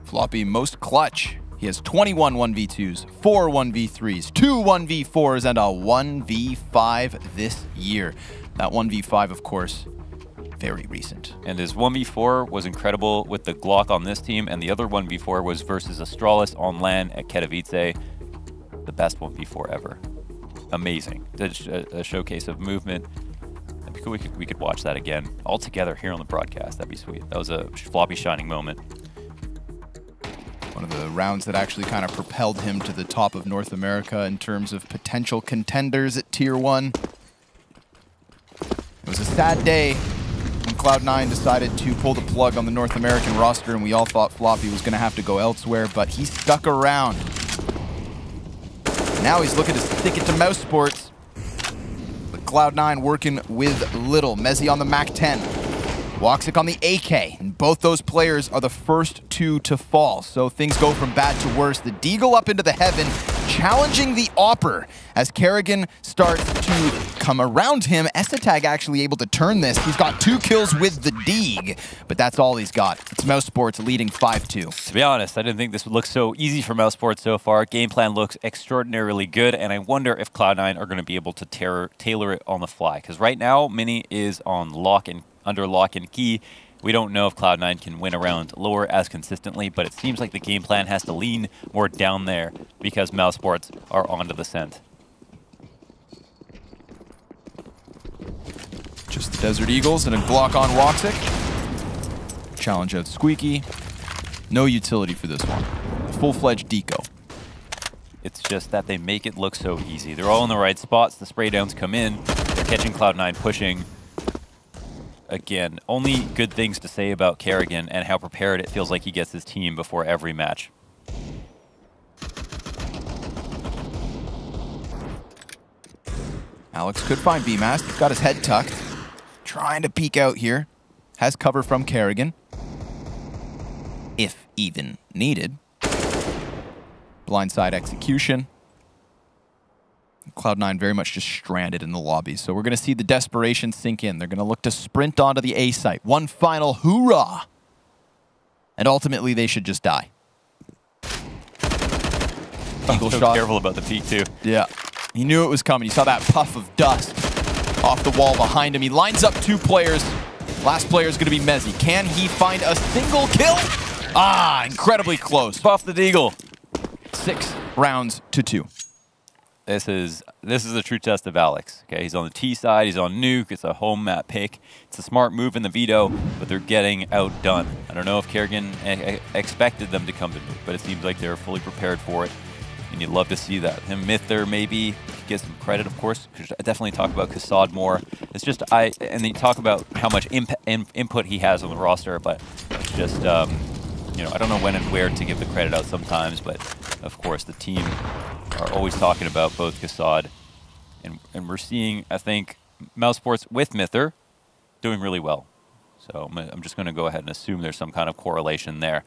Floppy most clutch. He has 21 1v2s, 4 1v3s, 2 1v4s, and a 1v5 this year. That 1v5, of course, very recent. And his 1v4 was incredible with the Glock on this team, and the other 1v4 was versus Astralis on LAN at Katowice. The best 1v4 ever. Amazing. A showcase of movement. We could watch that again all together here on the broadcast. That'd be sweet. That was a Floppy shining moment. One of the rounds that actually kind of propelled him to the top of North America in terms of potential contenders at Tier 1. It was a sad day when Cloud9 decided to pull the plug on the North American roster, and we all thought Floppy was going to have to go elsewhere, but he stuck around. Now he's looking to stick it to mousesports. But Cloud9 working with little. Mezzi on the MAC-10. Woxic on the AK. And both those players are the first 2 to fall. So things go from bad to worse. The Deagle up into the heaven, challenging the Opper as Kerrigan starts to come around him. Estetag actually able to turn this. He's got 2 kills with the Deeg, but that's all he's got. It's mousesports leading 5-2. To be honest, I didn't think this would look so easy for mousesports so far. Game plan looks extraordinarily good, and I wonder if Cloud9 are going to be able to tailor it on the fly. Because right now, Mini is on under lock and key. We don't know if Cloud9 can win around lower as consistently, but it seems like the game plan has to lean more down there because mousesports are onto the scent. Just the Desert Eagles and a Glock on Woxic. Challenge out Squeaky. No utility for this one. Full-fledged deco. It's just that they make it look so easy. They're all in the right spots. The spray downs come in. They're catching Cloud9 pushing. Again, only good things to say about Kerrigan and how prepared it feels like he gets his team before every match. Alex could find BMAS. He's got his head tucked. Trying to peek out here. Has cover from Kerrigan. If even needed. Blindside execution. Cloud9 very much just stranded in the lobby. So we're going to see the desperation sink in. They're going to look to sprint onto the A site. One final hoorah! And ultimately, they should just die. Eagle shot. Careful about the peak, too. Yeah. He knew it was coming. You saw that puff of dust off the wall behind him. He lines up 2 players. Last player is going to be Mezzy. Can he find a single kill? Ah, incredibly close. Buff the Deagle. 6 rounds to 2. This is a true test of Alex. Okay, he's on the T side, he's on Nuke, it's a home map pick. It's a smart move in the veto, but they're getting outdone. I don't know if Kerrigan expected them to come to Nuke, but it seems like they're fully prepared for it. And you'd love to see that. Him, Myther, maybe get some credit, of course. I definitely talk about Kassad more. It's just and then you talk about how much input he has on the roster, but it's just you know, I don't know when and where to give the credit out sometimes, but of course the team are always talking about both Kassad and we're seeing, I think, mousesports with Myther doing really well. So I'm just going to go ahead and assume there's some kind of correlation there.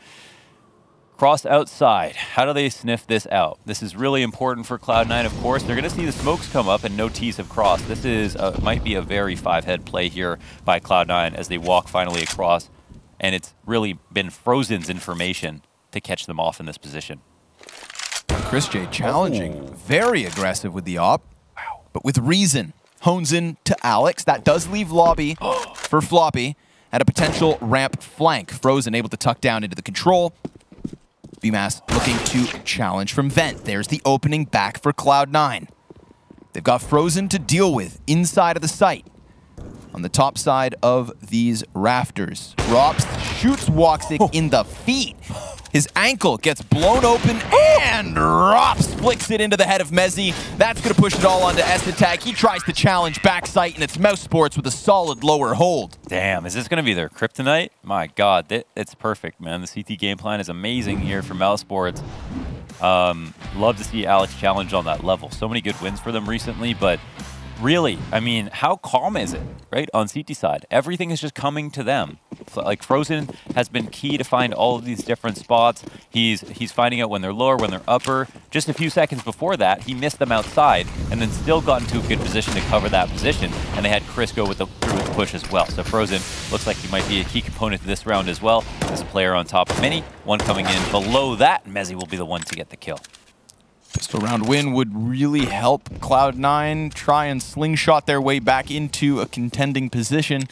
Cross outside. How do they sniff this out? This is really important for Cloud9, of course. They're going to see the smokes come up and no T's have crossed. This is might be a very 5-head play here by Cloud9 as they walk finally across. And it's really been Frozen's information to catch them off in this position. Chris J challenging, very aggressive with the op, but with reason. Hones in to Alex. That does leave lobby for Floppy at a potential ramp flank. Frozen able to tuck down into the control. BMAS looking to challenge from vent. There's the opening back for Cloud9. They've got Frozen to deal with inside of the site. On the top side of these rafters. Rops shoots Woxic in the feet. His ankle gets blown open and Rops flicks it into the head of Mezzy. That's going to push it all onto S-Attack. He tries to challenge backside and it's mousesports with a solid lower hold. Damn, is this going to be their kryptonite? My God, it's perfect, man. The CT game plan is amazing here for mousesports. Love to see Alex challenge on that level. So many good wins for them recently, but really, I mean, how calm is it, right, on CT side? Everything is just coming to them. Like, Frozen has been key to find all of these different spots. He's finding out when they're lower, when they're upper. Just a few seconds before that, he missed them outside and then still got into a good position to cover that position. And they had Chris go through with the push as well. So Frozen looks like he might be a key component to this round as well. There's a player on top of Mini, one coming in below that. Mezzy will be the one to get the kill. Pistol round win would really help Cloud9 try and slingshot their way back into a contending position.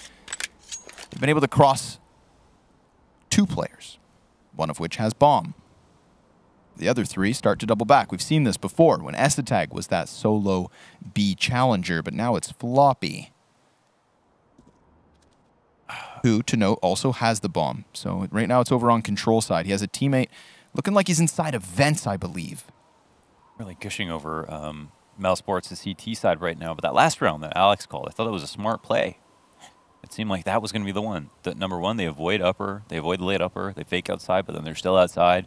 They've been able to cross 2 players, one of which has bomb. The other 3 start to double back. We've seen this before when S-Attack was that solo B challenger, but now it's Floppy, who, to note, also has the bomb. So right now it's over on control side. He has a teammate looking like he's inside of vents, I believe. Really gushing over mousesports' CT side right now, but that last round that Alex called, I thought it was a smart play. It seemed like that was going to be the one. That number one, they avoid upper, they avoid the late upper, they fake outside, but then they're still outside.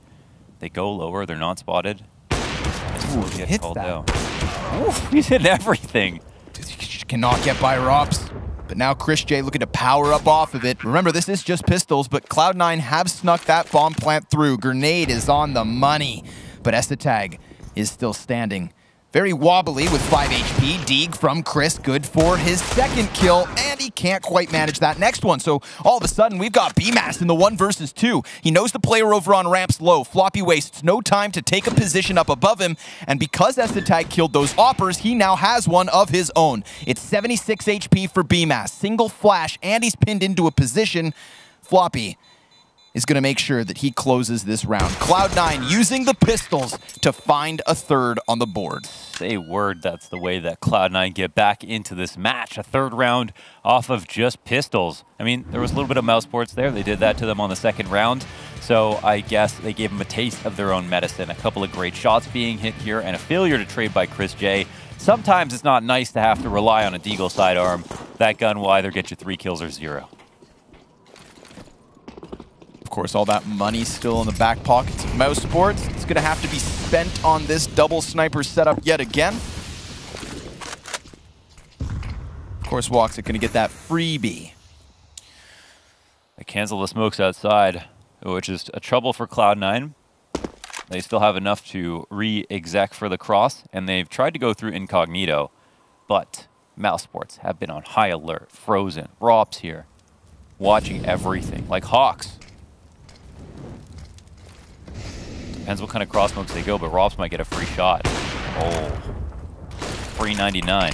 They go lower, they're not spotted. Ooh, he hits called that. Down. Ooh, he's hitting everything. Dude, you just cannot get by Rops. But now Chris J looking to power up off of it. Remember, this is just pistols, but Cloud9 have snuck that bomb plant through. Grenade is on the money, but S-Tag is still standing. Very wobbly with 5 HP. Deeg from Chris, good for his second kill, and he can't quite manage that next one. So all of a sudden, we've got BMAS in the 1 versus 2. He knows the player over on ramps low. Floppy wastes no time to take a position up above him, and because S-Tag killed those oppers, he now has one of his own. It's 76 HP for BMAS. Single flash, and he's pinned into a position. Floppy is going to make sure that he closes this round. Cloud9 using the pistols to find a third on the board. say word that's the way that Cloud9 get back into this match. A third round off of just pistols. I mean, there was a little bit of mousesports there. They did that to them on the second round. So I guess they gave them a taste of their own medicine. A couple of great shots being hit here and a failure to trade by Chris J. Sometimes it's not nice to have to rely on a Deagle sidearm. That gun will either get you 3 kills or 0. Of course, all that money still in the back pockets of mousesports. It's going to have to be spent on this double sniper setup yet again. Of course, Woxic going to get that freebie. They cancel the smokes outside, which is a trouble for Cloud9. They still have enough to re-exec for the cross, and they've tried to go through incognito, but mousesports have been on high alert. Frozen, Rops here, watching everything, like hawks. Depends what kind of cross smokes they go, but Rops might get a free shot. Oh, free 99.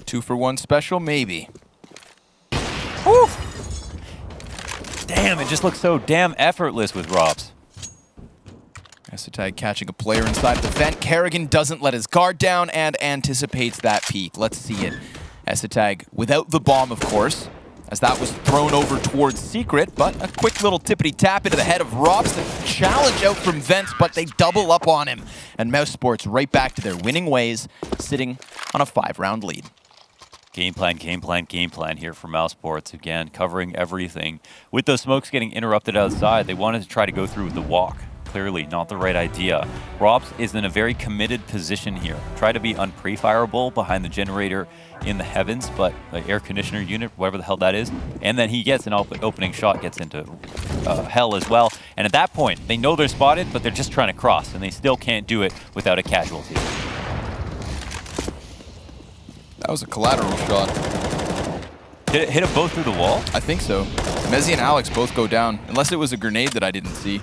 2-for-1 special, maybe. Woo! Damn, it just looks so damn effortless with Rops. Essetag catching a player inside the vent. Kerrigan doesn't let his guard down and anticipates that peek. Let's see it. Essetag without the bomb, of course, as that was thrown over towards Secret, but a quick little tippity-tap into the head of Rops. The challenge out from Vents, but they double up on him. And mousesports right back to their winning ways, sitting on a 5-round lead. Game plan here for mousesports. Again, covering everything. With those smokes getting interrupted outside, they wanted to try to go through with the walk. Clearly not the right idea. Rops is in a very committed position here. Try to be unpre-fireable behind the generator in the heavens, but the air conditioner unit, whatever the hell that is, and then he gets an opening shot, gets into hell as well. And at that point, they know they're spotted, but they're just trying to cross, and they still can't do it without a casualty. That was a collateral shot. Hit them both through the wall? I think so. Mezzi and Alex both go down, unless it was a grenade that I didn't see.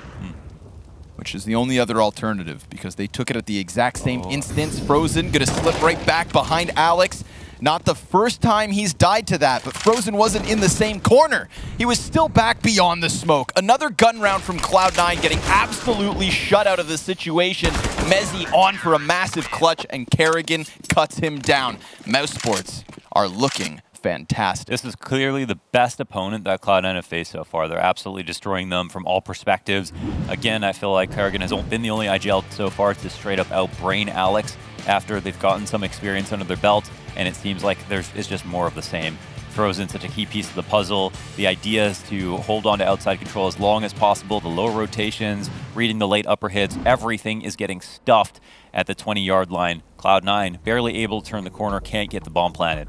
Which is the only other alternative, because they took it at the exact same instance. Frozen gonna slip right back behind Alex. Not the first time he's died to that, but Frozen wasn't in the same corner. He was still back beyond the smoke. Another gun round from Cloud9 getting absolutely shut out of the situation. Mezzi on for a massive clutch, and Kerrigan cuts him down. Mousesports are looking fantastic. This is clearly the best opponent that Cloud9 have faced so far. They're absolutely destroying them from all perspectives. Again, I feel like Kerrigan has been the only IGL so far to straight up outbrain Alex after they've gotten some experience under their belt, and it seems like it's just more of the same. Frozen, such a key piece of the puzzle. The idea is to hold on to outside control as long as possible. The low rotations, reading the late upper hits, everything is getting stuffed at the 20-yard line. Cloud9 barely able to turn the corner, can't get the bomb planted.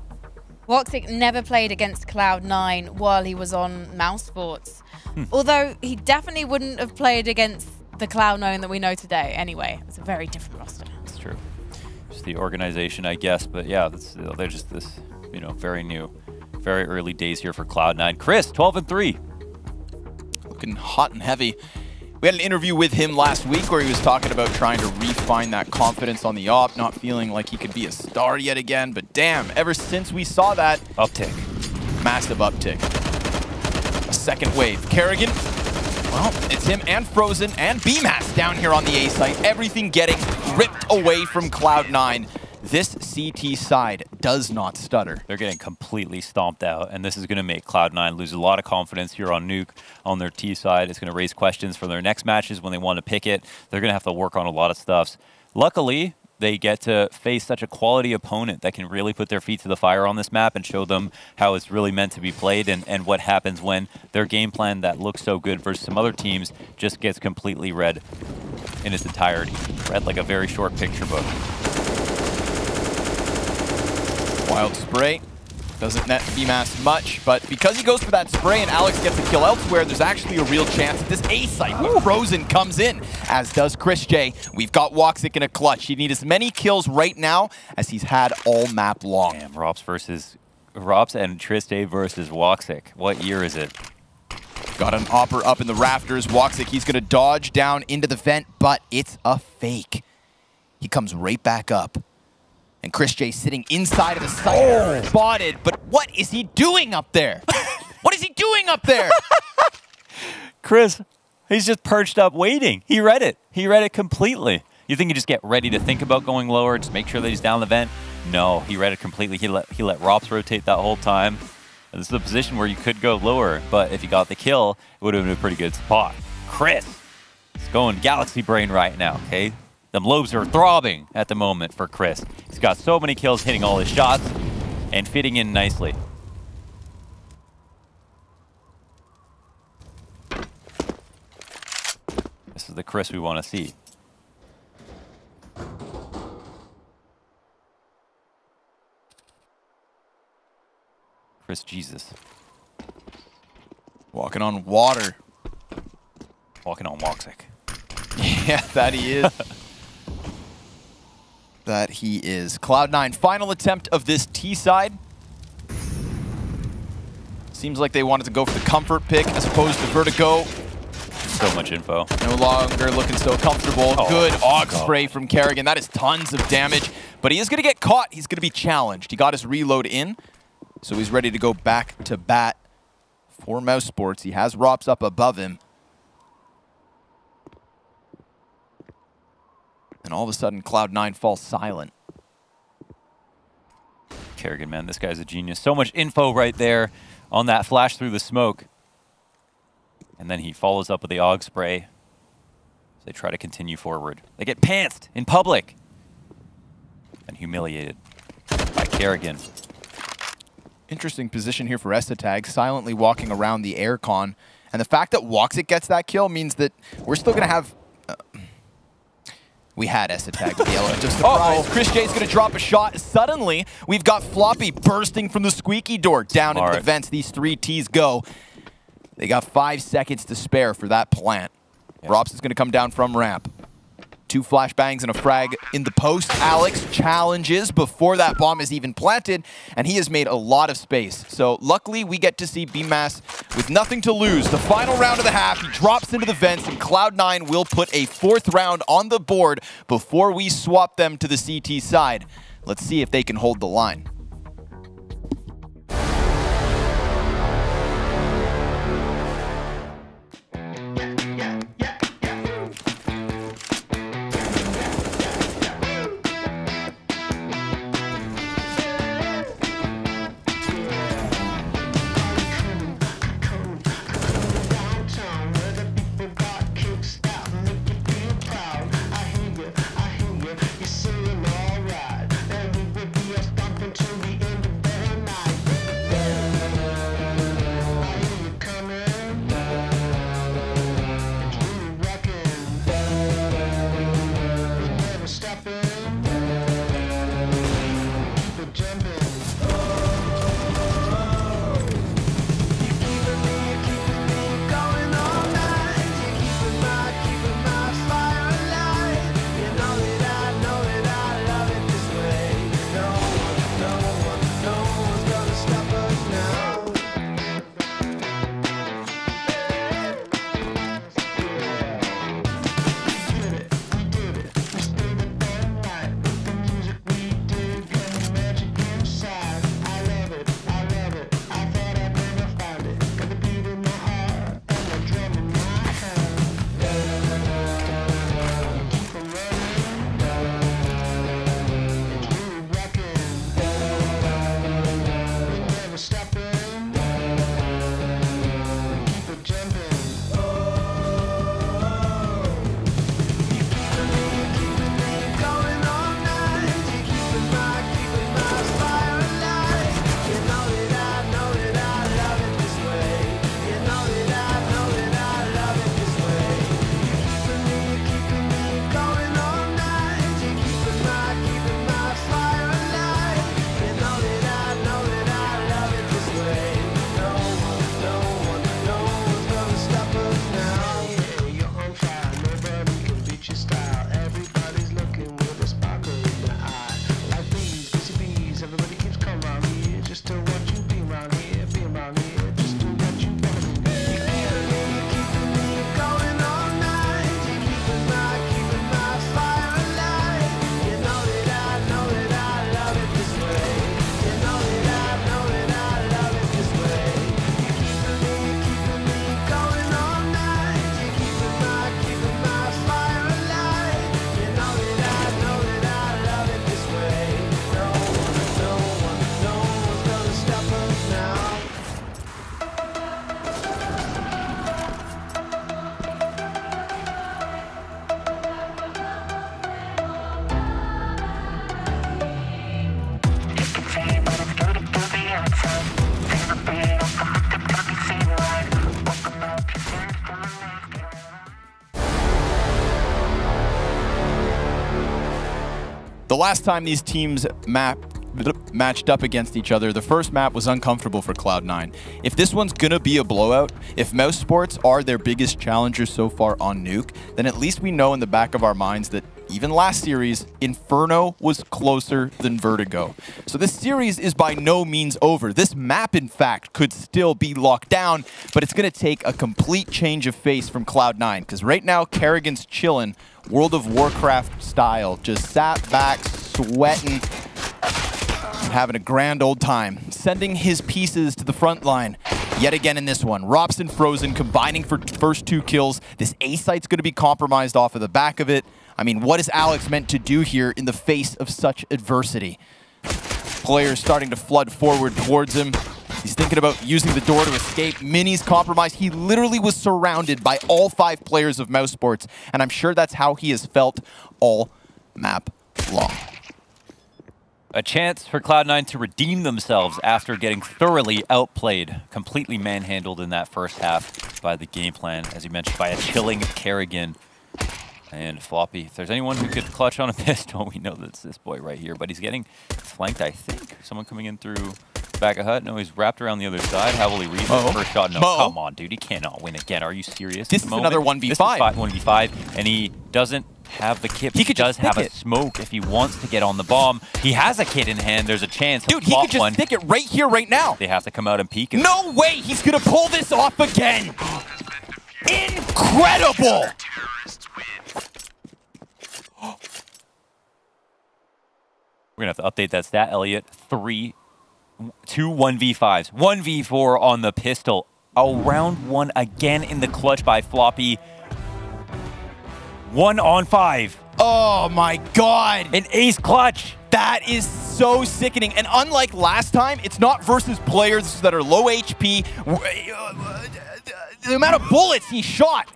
Woxic never played against Cloud9 while he was on mousesports. Although he definitely wouldn't have played against the Cloud9 that we know today anyway. It's a very different roster. That's true. Just the organization, I guess. But yeah, they're just this, you know, very new, very early days here for Cloud9. Chris, 12-3. Looking hot and heavy. We had an interview with him last week where he was talking about trying to refine that confidence on the op, not feeling like he could be a star yet again. But damn, ever since we saw that uptick, massive uptick. A second wave. Kerrigan, well, it's him and Frozen and BMAS down here on the A site. Everything getting ripped away from Cloud9. This CT side does not stutter. They're getting completely stomped out, and this is going to make Cloud9 lose a lot of confidence here on Nuke on their T side. It's going to raise questions for their next matches when they want to pick it. They're going to have to work on a lot of stuffs. Luckily, they get to face such a quality opponent that can really put their feet to the fire on this map and show them how it's really meant to be played and what happens when their game plan that looks so good versus some other teams just gets completely read in its entirety. Read like a very short picture book. Wild spray. Doesn't net BMAS much, but because he goes for that spray and Alex gets a kill elsewhere, there's actually a real chance at this A site where Frozen comes in, as does Chris J. We've got Woxic in a clutch. He'd need as many kills right now as he's had all map long. Damn, Rops and Chris J versus Woxic. What year is it? Got an opper up in the rafters. Woxic, he's gonna dodge down into the vent, but it's a fake. He comes right back up. And Chris J sitting inside of the site, spotted, but what is he doing up there? What is he doing up there? Chris, he's just perched up waiting. He read it. He read it completely. You think you just get ready to think about going lower, just make sure that he's down the vent? No, he read it completely. He let Rops rotate that whole time. And this is a position where you could go lower, but if you got the kill, it would have been a pretty good spot. Chris is going Galaxy Brain right now, okay? Them lobes are throbbing at the moment for Chris. He's got so many kills, hitting all his shots, and fitting in nicely. This is the Chris we want to see. Chris Jesus. Walking on water. Walking on Woxic. Yeah, that he is. That he is. Cloud9, final attempt of this T side. Seems like they wanted to go for the comfort pick as opposed to Vertigo. So much info. No longer looking so comfortable. Oh, good AUG spray from Kerrigan. That is tons of damage. But he is going to get caught. He's going to be challenged. He got his reload in. So he's ready to go back to bat for mousesports. He has Rops up above him. And all of a sudden, Cloud9 falls silent. Kerrigan, man, this guy's a genius. So much info right there on that flash through the smoke. And then he follows up with the AUG spray. So they try to continue forward. They get pantsed in public. And humiliated by Kerrigan. Interesting position here for Esatag, silently walking around the aircon. And the fact that Woxic gets that kill means that we're still going to have... we had Esatag with the element of surprise. Chris J's going to drop a shot. Suddenly, we've got Floppy bursting from the squeaky door down into the vents. These 3 Ts go. They got 5 seconds to spare for that plant. Yeah. Rops is going to come down from ramp. 2 flashbangs and a frag in the post. Alex challenges before that bomb is even planted, and he has made a lot of space. So luckily, we get to see BMAS with nothing to lose. The final round of the half, he drops into the vents, and Cloud9 will put a 4th round on the board before we swap them to the CT side. Let's see if they can hold the line. Control. The last time these teams matched up against each other, the first map was uncomfortable for Cloud9. If this one's gonna be a blowout, if mousesports are their biggest challengers so far on Nuke, then at least we know in the back of our minds that even last series, Inferno was closer than Vertigo. So this series is by no means over. This map, in fact, could still be locked down, but it's going to take a complete change of face from Cloud9, because right now, Kerrigan's chilling, World of Warcraft style, just sat back, sweating, having a grand old time, sending his pieces to the front line. Yet again in this one, Robson Frozen combining for first 2 kills. This A site's going to be compromised off of the back of it. I mean, what is Alex meant to do here in the face of such adversity? Players starting to flood forward towards him. He's thinking about using the door to escape. Mini's compromised. He literally was surrounded by all 5 players of mousesports, and I'm sure that's how he has felt all map long. A chance for Cloud9 to redeem themselves after getting thoroughly outplayed, completely manhandled in that first half by the game plan, as you mentioned, by a chilling Kerrigan and Floppy. If there's anyone who could clutch on a pistol, we know that's this boy right here, but he's getting flanked, I think. Someone coming in through back of hut. No, he's wrapped around the other side. How will he read the first shot? No, come on, dude. He cannot win again. Are you serious? This is another 1v5. This is 1v5, and he doesn't have the kit. He could does just have stick a smoke if he wants to get on the bomb. He has a kit in hand. There's a chance. Dude, he could just stick it right here, right now. They have to come out and peek him. No way he's going to pull this off again. Incredible. We're going to have to update that stat, Elliot. 2 1v5s. 1v4 on the pistol. A round 1 again in the clutch by Floppy. 1 on 5. Oh my god. An ace clutch. That is so sickening. And unlike last time, it's not versus players that are low HP. The amount of bullets he shot.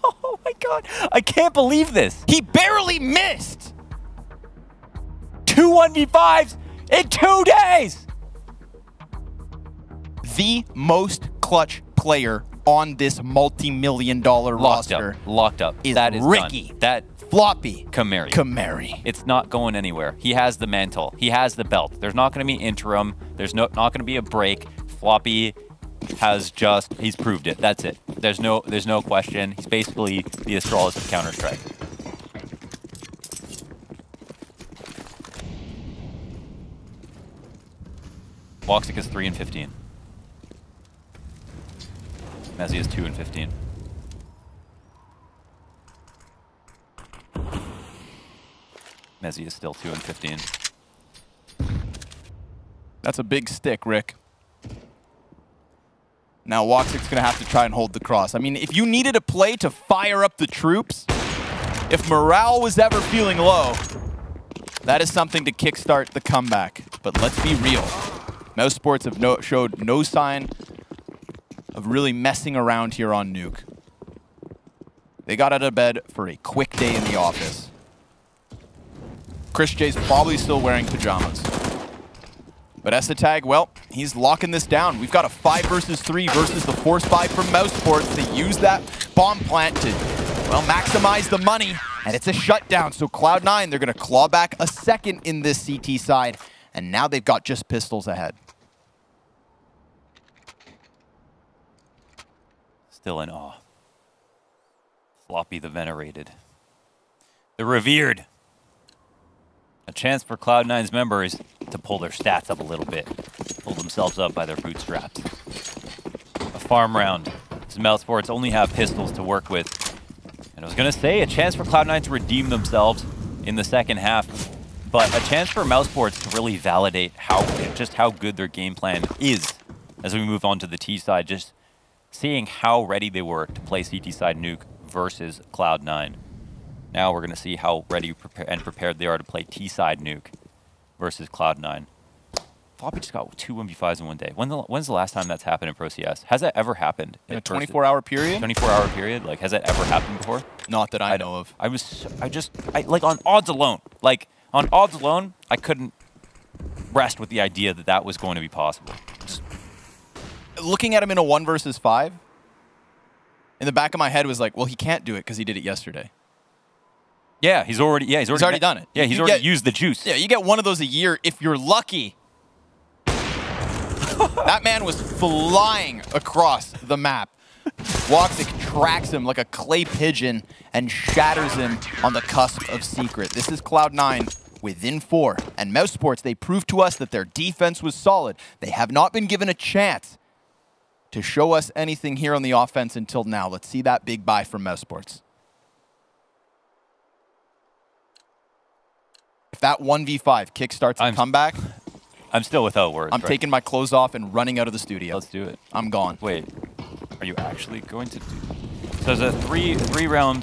Oh my god. I can't believe this. He barely missed. 2 1v5s in 2 days. The most clutch player on this multi-million-dollar roster. Locked up. Is that is Ricky. Done. That Floppy. Kamari. It's not going anywhere. He has the mantle. He has the belt. There's not going to be interim. There's not going to be a break. Floppy has he's proved it. That's it. There's no question. He's basically the Astralis of Counter-Strike. Woxic is 3 and 15. Mezzy is 2 and 15. Mezzy is still 2 and 15. That's a big stick, Rick. Now Woxic's going to have to try and hold the cross. I mean, if you needed a play to fire up the troops, if morale was ever feeling low, that is something to kickstart the comeback. But let's be real. mousesports have showed no sign of really messing around here on Nuke. They got out of bed for a quick day in the office. Chris J's probably still wearing pajamas. But Esatag, well, he's locking this down. We've got a 5 versus 3 versus the force buy from mousesports. They use that bomb plant to, well, maximize the money. And it's a shutdown. So Cloud9, they're going to claw back a second in this CT side. And now they've got just pistols ahead. Still in awe. Floppy the venerated. The revered. A chance for Cloud9's members to pull their stats up a little bit. Pull themselves up by their bootstraps. A farm round. mousesports only have pistols to work with. And I was going to say, a chance for Cloud9 to redeem themselves in the second half. But a chance for mousesports to really validate just how good their game plan is as we move on to the T side. Just seeing how ready they were to play CT side Nuke versus Cloud9. Now we're going to see how ready and prepared they are to play T side Nuke versus Cloud9. Floppy just got 2 1v5s in one day. When's the last time that's happened in Pro CS? Has that ever happened? In a 24-hour period? 24-hour period? Like, has that ever happened before? Not that I know of. Like, on odds alone. Like, on odds alone, I couldn't rest with the idea that that was going to be possible. Looking at him in a 1 versus 5, in the back of my head was like, well, he can't do it because he did it yesterday. Yeah, he's already done it. Yeah, he's already used the juice. Yeah, you get one of those a year if you're lucky. That man was flying across the map. Woxic tracks him like a clay pigeon and shatters him on the cusp of secret. This is Cloud9 within 4. And mousesports, they proved to us that their defense was solid. They have not been given a chance to show us anything here on the offense until now. Let's see that big buy from mousesports. If that 1v5 kickstarts a comeback, I'm still without words. I'm taking my clothes off and running out of the studio. Let's do it. I'm gone. Wait, are you actually going to do? So there's a three-round,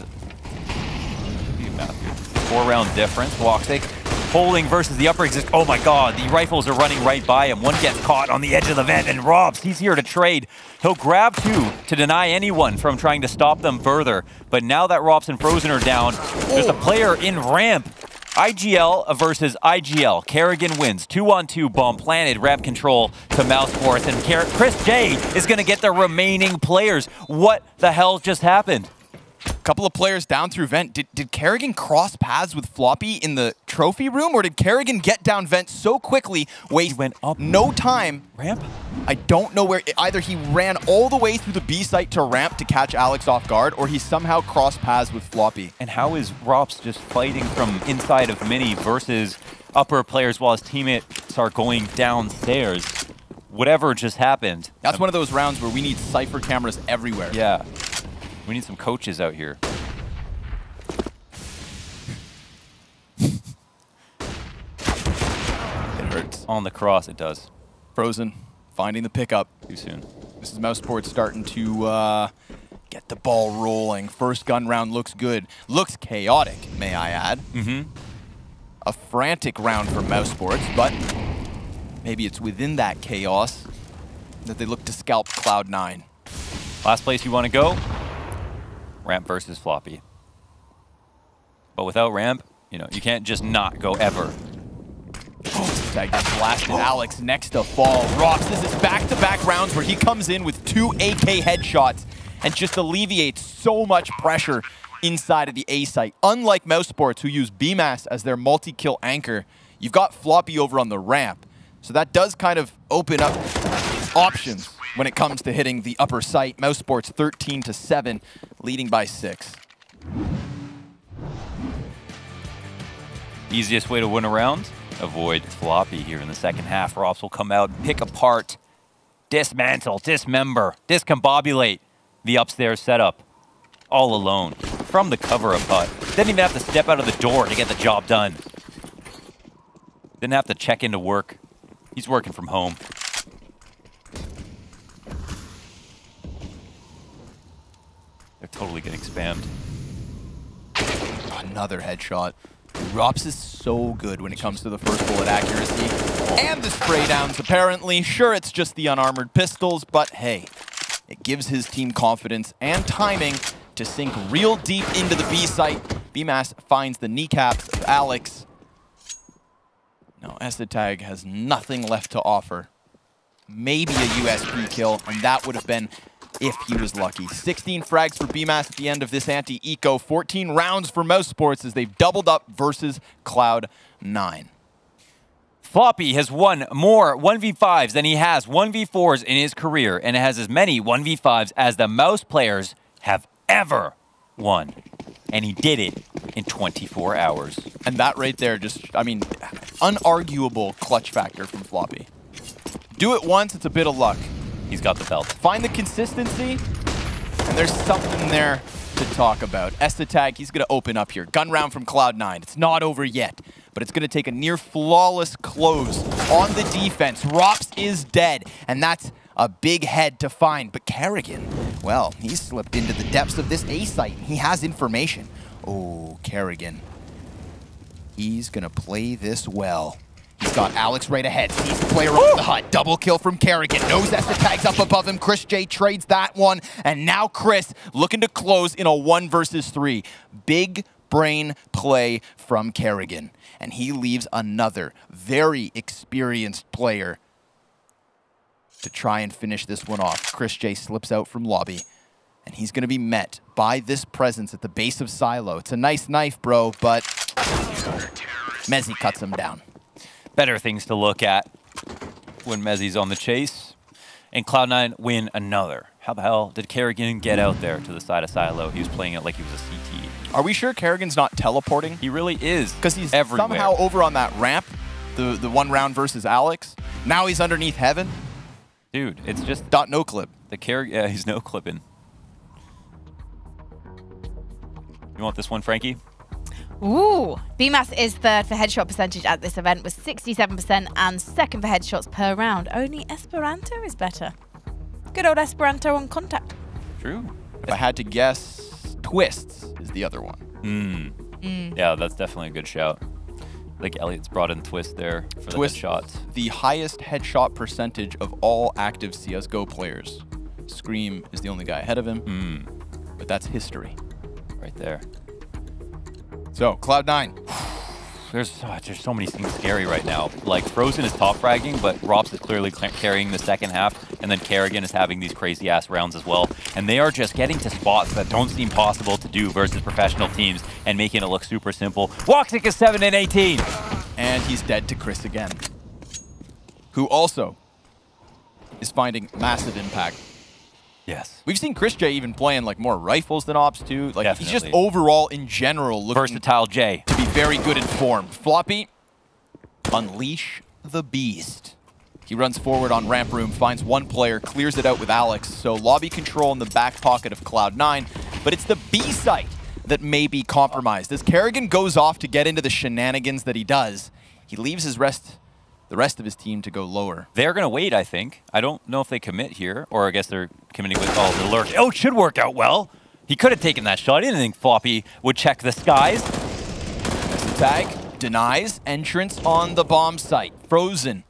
4-round difference. Woxic holding versus the upper exist. Oh my God, the rifles are running right by him. One gets caught on the edge of the vent, and Robs, he's here to trade. He'll grab 2 to deny anyone from trying to stop them further. But now that Robs and Frozen are down, there's a player in ramp. IGL versus IGL. Kerrigan wins. 2-on-2 bomb planted. Ramp control to mousesports. And Chris J is going to get the remaining players. What the hell just happened? Couple of players down through vent. Did Kerrigan cross paths with Floppy in the trophy room, or did Kerrigan get down vent so quickly, waste no time? Ramp? I don't know where. Either he ran all the way through the B site to ramp to catch Alex off guard, or he somehow crossed paths with Floppy. And how is Rops just fighting from inside of Mini versus upper players while his teammates are going downstairs? Whatever just happened. That's one of those rounds where we need Cypher cameras everywhere. Yeah. We need some coaches out here. It hurts. On the cross, it does. Frozen, finding the pickup. Too soon. This is mousesports starting to get the ball rolling. First gun round looks good. Looks chaotic, may I add. A frantic round for mousesports, but maybe it's within that chaos that they look to scalp Cloud9. Last place you want to go? Ramp versus Floppy. But without Ramp, you know, you can't just not go ever. Tag just blasted Alex next to fall. Rops, this is back-to-back rounds where he comes in with 2 AK headshots and just alleviates so much pressure inside of the A site. Unlike mousesports, who use BMAS as their multi-kill anchor, you've got Floppy over on the ramp. So that does kind of open up options when it comes to hitting the upper site. mousesports 13-7, leading by 6. Easiest way to win a round? Avoid Floppy here in the second half. Rops will come out and pick apart, dismantle, dismember, discombobulate the upstairs setup all alone from the cover of hut. Didn't even have to step out of the door to get the job done. Didn't have to check into work. He's working from home. They're totally getting spammed. Another headshot. Rops is so good when it comes to the first bullet accuracy. And the spray downs, apparently. Sure, it's just the unarmored pistols, but hey, it gives his team confidence and timing to sink real deep into the B site. BMAS finds the kneecaps of Alex. Now, Essetag has nothing left to offer. Maybe a USP kill, and that would have been if he was lucky. 16 frags for BMAS at the end of this anti-eco. 14 rounds for mousesports as they've doubled up versus Cloud9. Floppy has won more 1v5s than he has 1v4s in his career, and has as many 1v5s as the mouse players have ever won. And he did it in 24 hours. And that right there just, I mean, unarguable clutch factor from Floppy. Do it once, it's a bit of luck. He's got the belt. Find the consistency, and there's something there to talk about. Essetag, he's going to open up here. Gun round from Cloud9. It's not over yet, but it's going to take a near flawless close on the defense. Rops is dead, and that's a big head to find. But Kerrigan, well, he's slipped into the depths of this A site. He has information. Oh, Kerrigan. He's going to play this well. He's got Alex right ahead. Sees the player off the hut. Double kill from Kerrigan. Knows Essetag's up above him. Chris J trades that one. And now Chris looking to close in a 1 versus 3. Big brain play from Kerrigan. And he leaves another very experienced player to try and finish this one off. Chris J slips out from lobby. And he's going to be met by this presence at the base of Silo. It's a nice knife, bro, but Mezzi cuts him down. Better things to look at when Mezzi's on the chase. And Cloud9 win another. How the hell did Kerrigan get out there to the side of Silo? He was playing it like he was a CT. Are we sure Kerrigan's not teleporting? He really is. Because he's everywhere. Somehow over on that ramp, the 1 round versus Alex. Now he's underneath Heaven. Dude, it's just... No clip. The Kerrigan, yeah, he's no clipping. You want this one, Frankie? Ooh, BMAS is third for headshot percentage at this event with 67% and second for headshots per round. Only Esperanto is better. Good old Esperanto on contact. True. If I had to guess, Twists is the other one. Yeah, that's definitely a good shout. Like Elliot's brought in Twist there for the headshots. The highest headshot percentage of all active CSGO players. Scream is the only guy ahead of him, but that's history. Right there. So, Cloud9. There's so many things scary right now. Like, Frozen is top fragging, but Rops is clearly carrying the second half, and then Kerrigan is having these crazy-ass rounds as well. And they are just getting to spots that don't seem possible to do versus professional teams and making it look super simple. Woxic is 7 and 18! And he's dead to Chris again, who also is finding massive impact. Yes. We've seen Chris J even playing like more rifles than Ops too. Like Definitely. He's just overall in general looking versatile J to be very good in form. Floppy, unleash the beast. He runs forward on ramp room, finds one player, clears it out with Alex. So lobby control in the back pocket of Cloud9, but it's the B site that may be compromised. As Kerrigan goes off to get into the shenanigans that he does, he leaves the rest of his team to go lower. They're going to wait, I think. I don't know if they commit here, or I guess they're committing with the lurk. Oh, it should work out well. He could have taken that shot. I didn't think Floppy would check the skies. Tag denies entrance on the bomb site. Frozen.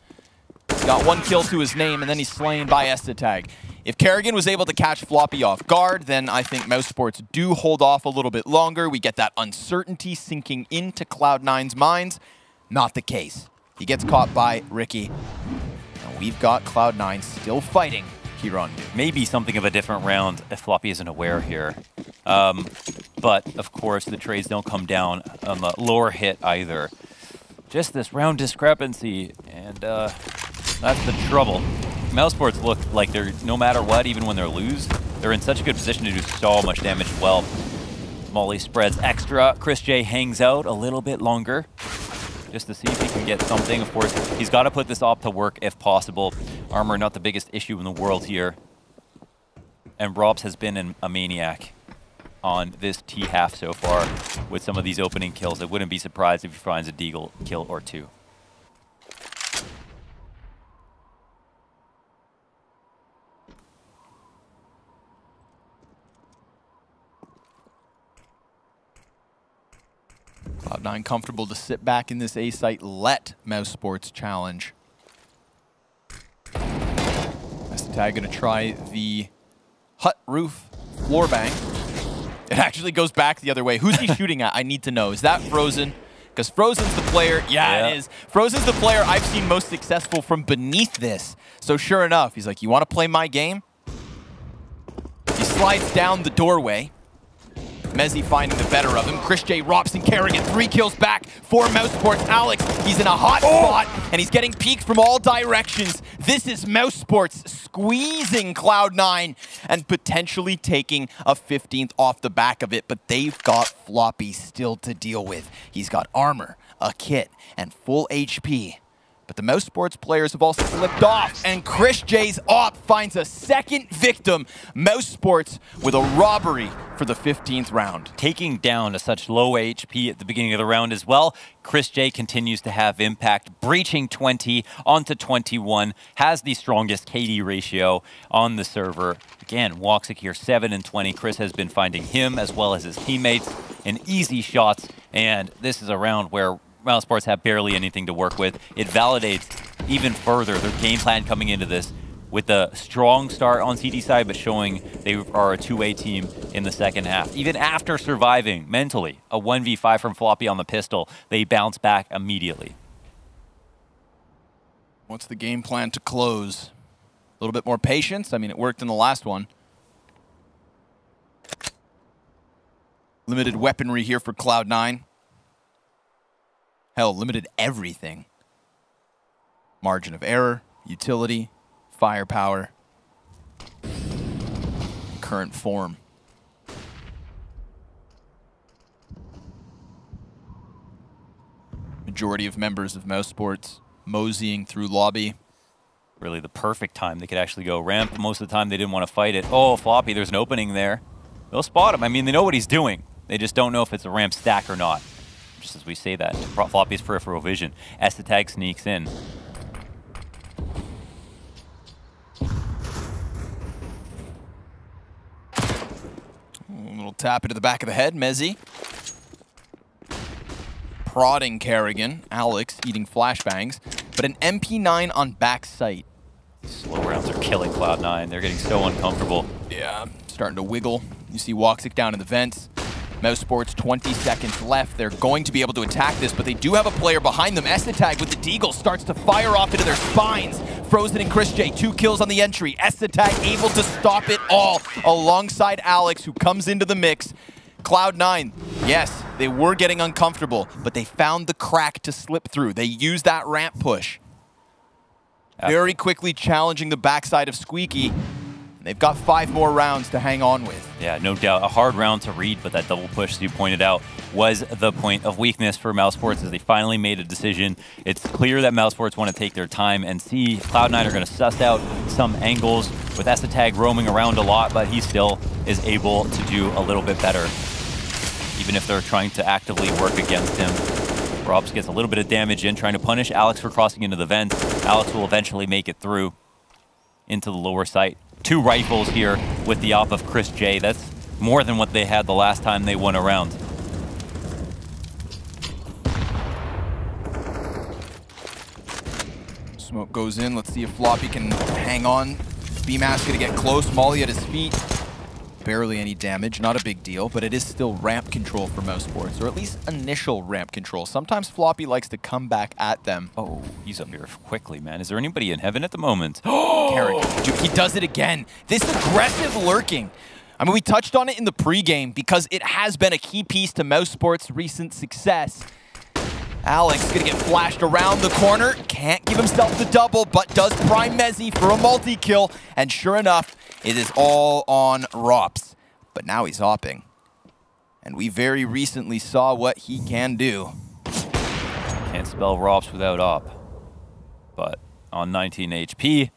He's got 1 kill to his name, and then he's slain by Estetag. If Kerrigan was able to catch Floppy off guard, then I think mousesports do hold off a little bit longer. We get that uncertainty sinking into Cloud9's minds. Not the case. He gets caught by Ricky. And we've got Cloud9 still fighting here on Nuke. Maybe something of a different round if Floppy isn't aware here. But, of course, the trades don't come down on the lower hit either. Just this round discrepancy, and that's the trouble. Mousesports look like they're, no matter what, even when they lose, they're in such a good position to do so much damage well. Molly spreads extra. Chris J hangs out a little bit longer, just to see if he can get something. Of course, he's got to put this op to work if possible. Armor not the biggest issue in the world here. And Robs has been a maniac on this T-half so far with some of these opening kills. I wouldn't be surprised if he finds a deagle kill or two. Cloud9 comfortable to sit back in this A site, let mousesports challenge. Estetag gonna try the hut roof floor bang. It actually goes back the other way. Who's he shooting at? I need to know. Is that Frozen? Because Frozen's the player. Yeah, it is. Frozen's the player I've seen most successful from beneath this. So sure enough, he's like, you want to play my game? He slides down the doorway. Mezzi finding the better of him. Chris J, Robson, Kerrigan, 3 kills back for mousesports. Alex, he's in a hot spot, and he's getting peeked from all directions. This is mousesports squeezing Cloud9 and potentially taking a 15th off the back of it, but they've got Floppy still to deal with. He's got armor, a kit, and full HP. But the mousesports players have all slipped off, and Chris J's op finds a second victim. Mousesports with a robbery for the 15th round. Taking down to such low HP at the beginning of the round as well, Chris J continues to have impact, breaching 20 onto 21, has the strongest KD ratio on the server. Again, Woxic here, 7 and 20. Chris has been finding him as well as his teammates in easy shots, and this is a round where mousesports have barely anything to work with. It validates even further their game plan coming into this with a strong start on CD side, but showing they are a two-way team in the second half. Even after surviving mentally a 1v5 from Floppy on the pistol, they bounce back immediately. What's the game plan to close? A little bit more patience. I mean, it worked in the last one. Limited weaponry here for Cloud9. Hell, limited everything. Margin of error, utility, firepower, current form. Majority of members of mousesports moseying through lobby. Really the perfect time. They could actually go ramp. Most of the time they didn't want to fight it. Oh, Floppy, there's an opening there. They'll spot him. I mean, they know what he's doing. They just don't know if it's a ramp stack or not. Just as we say that, Floppy's peripheral vision. Estetag sneaks in. A little tap into the back of the head, Mezzy. Prodding Kerrigan. Alex eating flashbangs. But an MP9 on back sight. Slow rounds are killing Cloud9. They're getting so uncomfortable. Yeah, starting to wiggle. You see Woxic down in the vents. mousesports 20 seconds left. They're going to be able to attack this, but they do have a player behind them. Estetag with the Deagle starts to fire off into their spines. Frozen and Chris J, 2 kills on the entry. Estetag able to stop it all alongside Alex, who comes into the mix. Cloud9, yes, they were getting uncomfortable, but they found the crack to slip through. They used that ramp push. Very quickly challenging the backside of Squeaky. They've got 5 more rounds to hang on with. Yeah, no doubt. A hard round to read, but that double push, as you pointed out, was the point of weakness for mousesports as they finally made a decision. It's clear that mousesports want to take their time and see. Cloud9 are going to suss out some angles with Estetag roaming around a lot, but he still is able to do a little bit better, even if they're trying to actively work against him. Robs gets a little bit of damage in, trying to punish Alex for crossing into the vents. Alex will eventually make it through into the lower site. 2 rifles here with the op of Chris J. That's more than what they had the last time they won a round. Smoke goes in. Let's see if Floppy can hang on. BMAS gonna get close. Molly at his feet. Barely any damage, not a big deal, but it is still ramp control for mousesports, or at least initial ramp control. Sometimes Floppy likes to come back at them. Oh, he's up here quickly, man. Is there anybody in heaven at the moment? Kerrigan, he does it again. This aggressive lurking. I mean, we touched on it in the pregame because it has been a key piece to mousesports' recent success. Alex gonna get flashed around the corner. Can't give himself the double, but does prime Mezzy for a multi-kill. And sure enough, it is all on Rops. But now he's hopping. And we very recently saw what he can do. Can't spell Rops without op. But on 19 HP,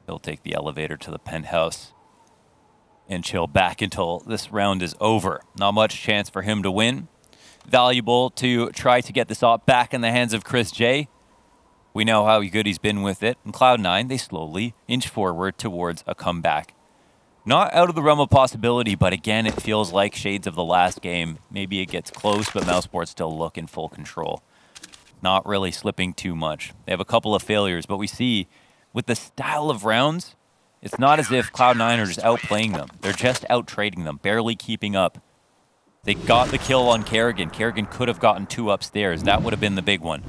he'll take the elevator to the penthouse and chill back until this round is over. Not much chance for him to win. Valuable to try to get this op back in the hands of Chris J. We know how good he's been with it. And Cloud9, they slowly inch forward towards a comeback. Not out of the realm of possibility, but again, it feels like shades of the last game. Maybe it gets close, but mousesports still look in full control. Not really slipping too much. They have a couple of failures, but we see with the style of rounds, it's not as if Cloud9 are just outplaying them. They're just out-trading them, barely keeping up. They got the kill on Kerrigan. Kerrigan could have gotten 2 upstairs. That would have been the big one.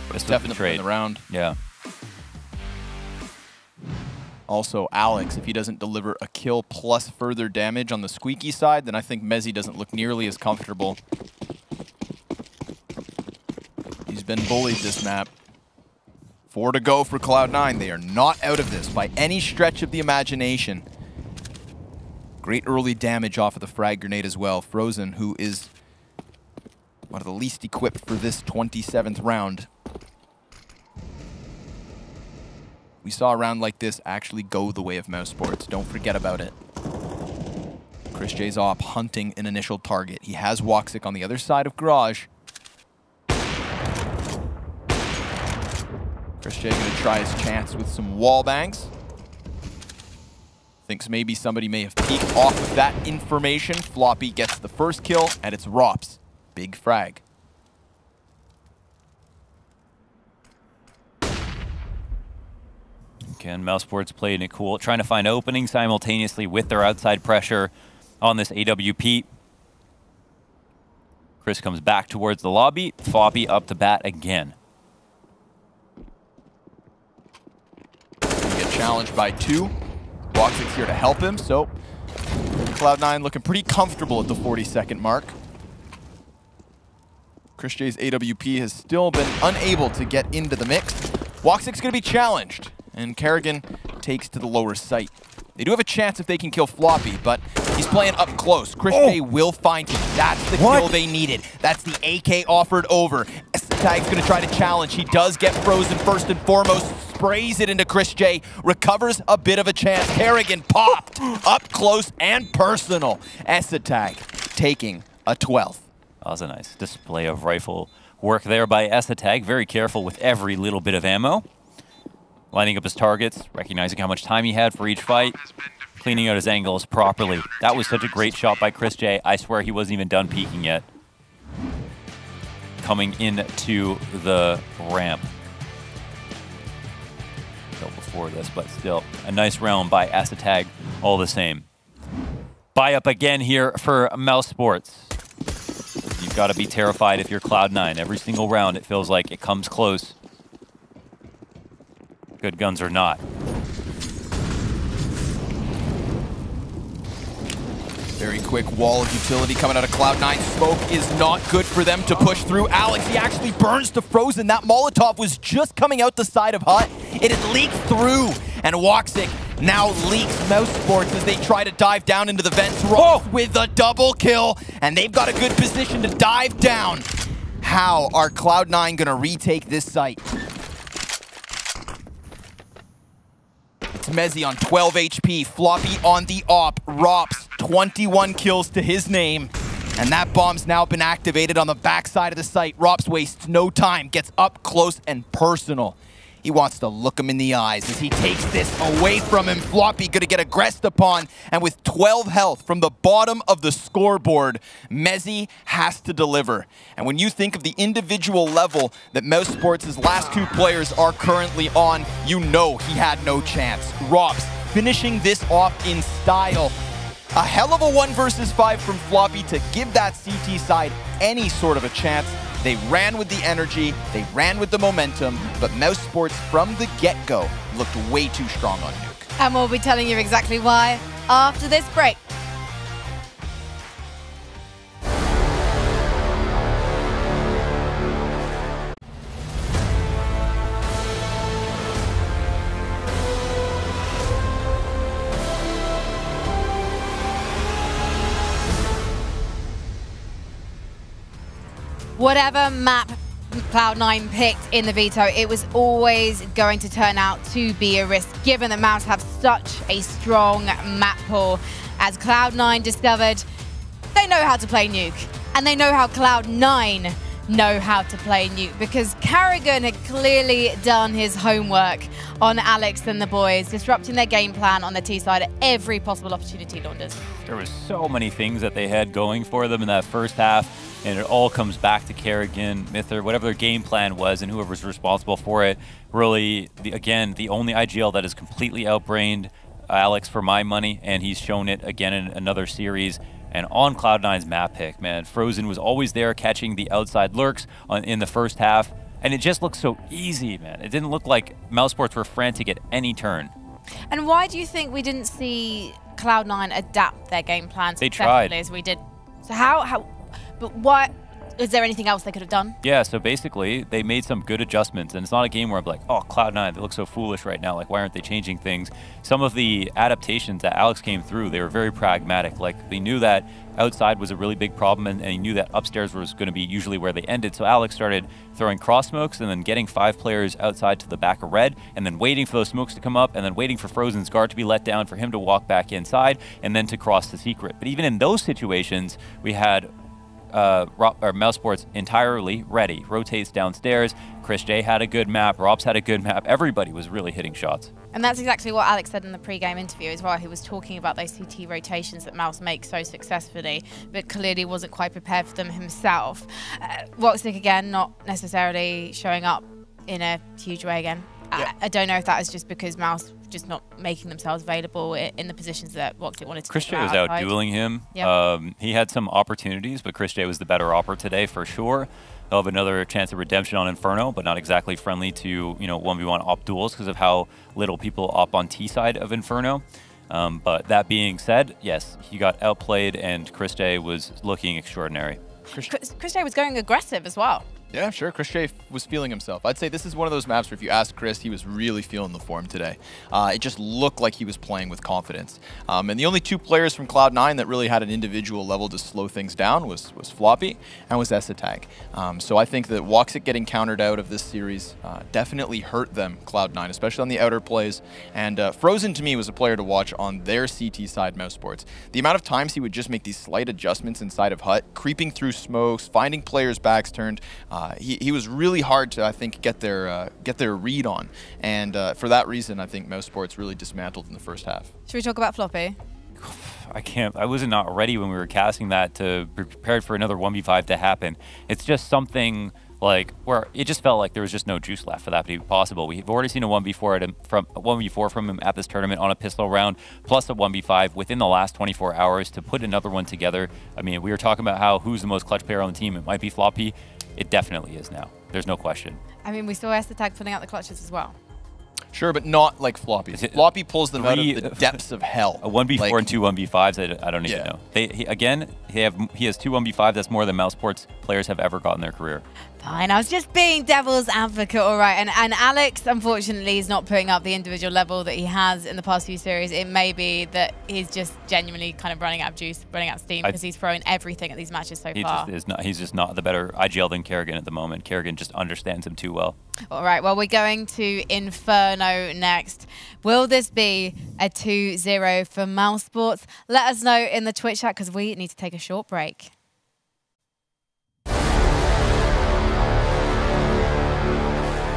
But it's definitely in the round. Yeah. Also, Alex, if he doesn't deliver a kill plus further damage on the Squeaky side, then I think Mezzy doesn't look nearly as comfortable. He's been bullied this map. 4 to go for Cloud9. They are not out of this by any stretch of the imagination. Great early damage off of the frag grenade as well. Frozen, who is one of the least equipped for this 27th round. We saw a round like this actually go the way of mousesports. Don't forget about it. Chris J's op hunting an initial target. He has Woxic on the other side of Garage. Chris J gonna try his chance with some wall bangs. Thinks maybe somebody may have peeked off of that information. Floppy gets the first kill, and it's Rops. Big frag. Again, mousesports playing it cool, trying to find openings simultaneously with their outside pressure on this AWP. Chris comes back towards the lobby. Floppy up to bat again. Get challenged by 2. Woxic's here to help him, so Cloud9 looking pretty comfortable at the 40-second mark. Chrisjay's AWP has still been unable to get into the mix. Woxic's going to be challenged, and Kerrigan takes to the lower site. They do have a chance if they can kill Floppy, but he's playing up close. Chrisjay will find him. That's the kill they needed. That's the AK offered over. Tag's going to try to challenge. He does get frozen first and foremost. Sprays it into Chrisjay. Recovers a bit of a chance. Kerrigan popped up close and personal. Esatag taking a 12th. That was a nice display of rifle work there by Esatag. Very careful with every little bit of ammo. Lining up his targets, recognizing how much time he had for each fight, cleaning out his angles properly. That was such a great shot by Chrisjay. I swear he wasn't even done peeking yet. Coming into the ramp. Still before this, but still a nice round by Esatag all the same. Buy up again here for mousesports. You've got to be terrified if you're Cloud9. Every single round it feels like it comes close. Good guns or not. Very quick wall of utility coming out of Cloud9. Smoke is not good for them to push through. Alex, he actually burns to Frozen. That Molotov was just coming out the side of Hut. It had leaked through, and Woxic now leaks mousesports as they try to dive down into the vents. Ross with a double kill, and they've got a good position to dive down. How are Cloud9 going to retake this site? It's Mezzy on 12 HP, Floppy on the op, Rops 21 kills to his name, and that bomb's now been activated on the backside of the site. Rops wastes no time, gets up close and personal. He wants to look him in the eyes as he takes this away from him. Floppy gonna get aggressed upon, and with 12 health from the bottom of the scoreboard, Mezzy has to deliver. And when you think of the individual level that mousesports' last two players are currently on, you know he had no chance. Rops finishing this off in style. A hell of a 1 versus 5 from Floppy to give that CT side any sort of a chance. They ran with the energy, they ran with the momentum, but mousesports from the get-go looked way too strong on Nuke. And we'll be telling you exactly why after this break. Whatever map Cloud9 picked in the veto, it was always going to turn out to be a risk, given that Mouse have such a strong map pool. As Cloud9 discovered, they know how to play Nuke, and they know how Cloud9 know how to play Nuke, because Kerrigan had clearly done his homework on Alex and the boys, disrupting their game plan on the T side at every possible opportunity launches. There was so many things that they had going for them in that first half, and it all comes back to Kerrigan, Mither, whatever their game plan was, and whoever's responsible for it. Really, again, the only IGL that has completely outbrained Alex for my money, and he's shown it again in another series. And on Cloud9's map pick, man, Frozen was always there catching the outside lurks in the first half, and it just looked so easy, man. It didn't look like mousesports were frantic at any turn. And why do you think we didn't see Cloud9 adapt their game plans they tried as we did? So how, but what, is there anything else they could have done? Yeah, so basically, they made some good adjustments, and it's not a game where I'm like, oh, Cloud9, they look so foolish right now, like, why aren't they changing things? Some of the adaptations that Alex came through, they were very pragmatic. Like, they knew that outside was a really big problem, and he knew that upstairs was going to be usually where they ended, so Alex started throwing cross smokes and then getting 5 players outside to the back of red, and then waiting for those smokes to come up, and then waiting for Frozen's guard to be let down for him to walk back inside, and then to cross the secret. But even in those situations, we had mousesports entirely ready. Rotates downstairs. Chrisjay had a good map. Rops had a good map. Everybody was really hitting shots. And that's exactly what Alex said in the pre-game interview as well. He was talking about those CT rotations that Mouse makes so successfully, but clearly wasn't quite prepared for them himself. Woxic, again, not necessarily showing up in a huge way again. Yeah. I don't know if that is just because Mouse just not making themselves available in the positions that Woxic wanted to. Chrisjay was out dueling him. Yep. He had some opportunities, but Chrisjay was the better opper today for sure. He'll have another chance of redemption on Inferno, but not exactly friendly to 1v1 op duels because of how little people op on T side of Inferno. But that being said, yes, he got outplayed, and Chris J was looking extraordinary. Chris J was going aggressive as well. Yeah, sure. Chris J was feeling himself. I'd say this is one of those maps where if you ask Chris, he was really feeling the form today. It just looked like he was playing with confidence. And the only two players from Cloud9 that really had an individual level to slow things down was Floppy and was Esatag. So I think that Woxic getting countered out of this series definitely hurt them, Cloud9, especially on the outer plays. And Frozen, to me, was a player to watch on their CT side mousesports. The amount of times he would just make these slight adjustments inside of Hut, creeping through smokes, finding players' backs turned. He was really hard to, I think, get their read on, and for that reason, I think mousesports really dismantled in the first half. Should we talk about Floppy? I can't. I was not ready when we were casting that to be prepared for another 1v5 to happen. It's just something like where it just felt like there was just no juice left for that to be possible. We've already seen a 1v4 from him at this tournament on a pistol round, plus a 1v5 within the last 24 hours to put another one together. I mean, we were talking about who's the most clutch player on the team. It might be Floppy. It definitely is now. There's no question. I mean, we saw Esatag putting out the clutches as well. Sure, but not like Floppy. Floppy pulls them out of the depths of hell. A 1v4 and two 1v5s, I don't even know. He has two 1v5s. That's more than mousesports players have ever got in their career. Fine, I was just being devil's advocate, all right. And Alex, unfortunately, is not putting up the individual level that he has in the past few series. It may be that he's just genuinely kind of running out of juice, running out of steam, because he's throwing everything at these matches so far. He's just not the better IGL than Kerrigan at the moment. Kerrigan just understands him too well. All right, well, we're going to Inferno next. Will this be a 2-0 for mousesports? Let us know in the Twitch chat, because we need to take a short break.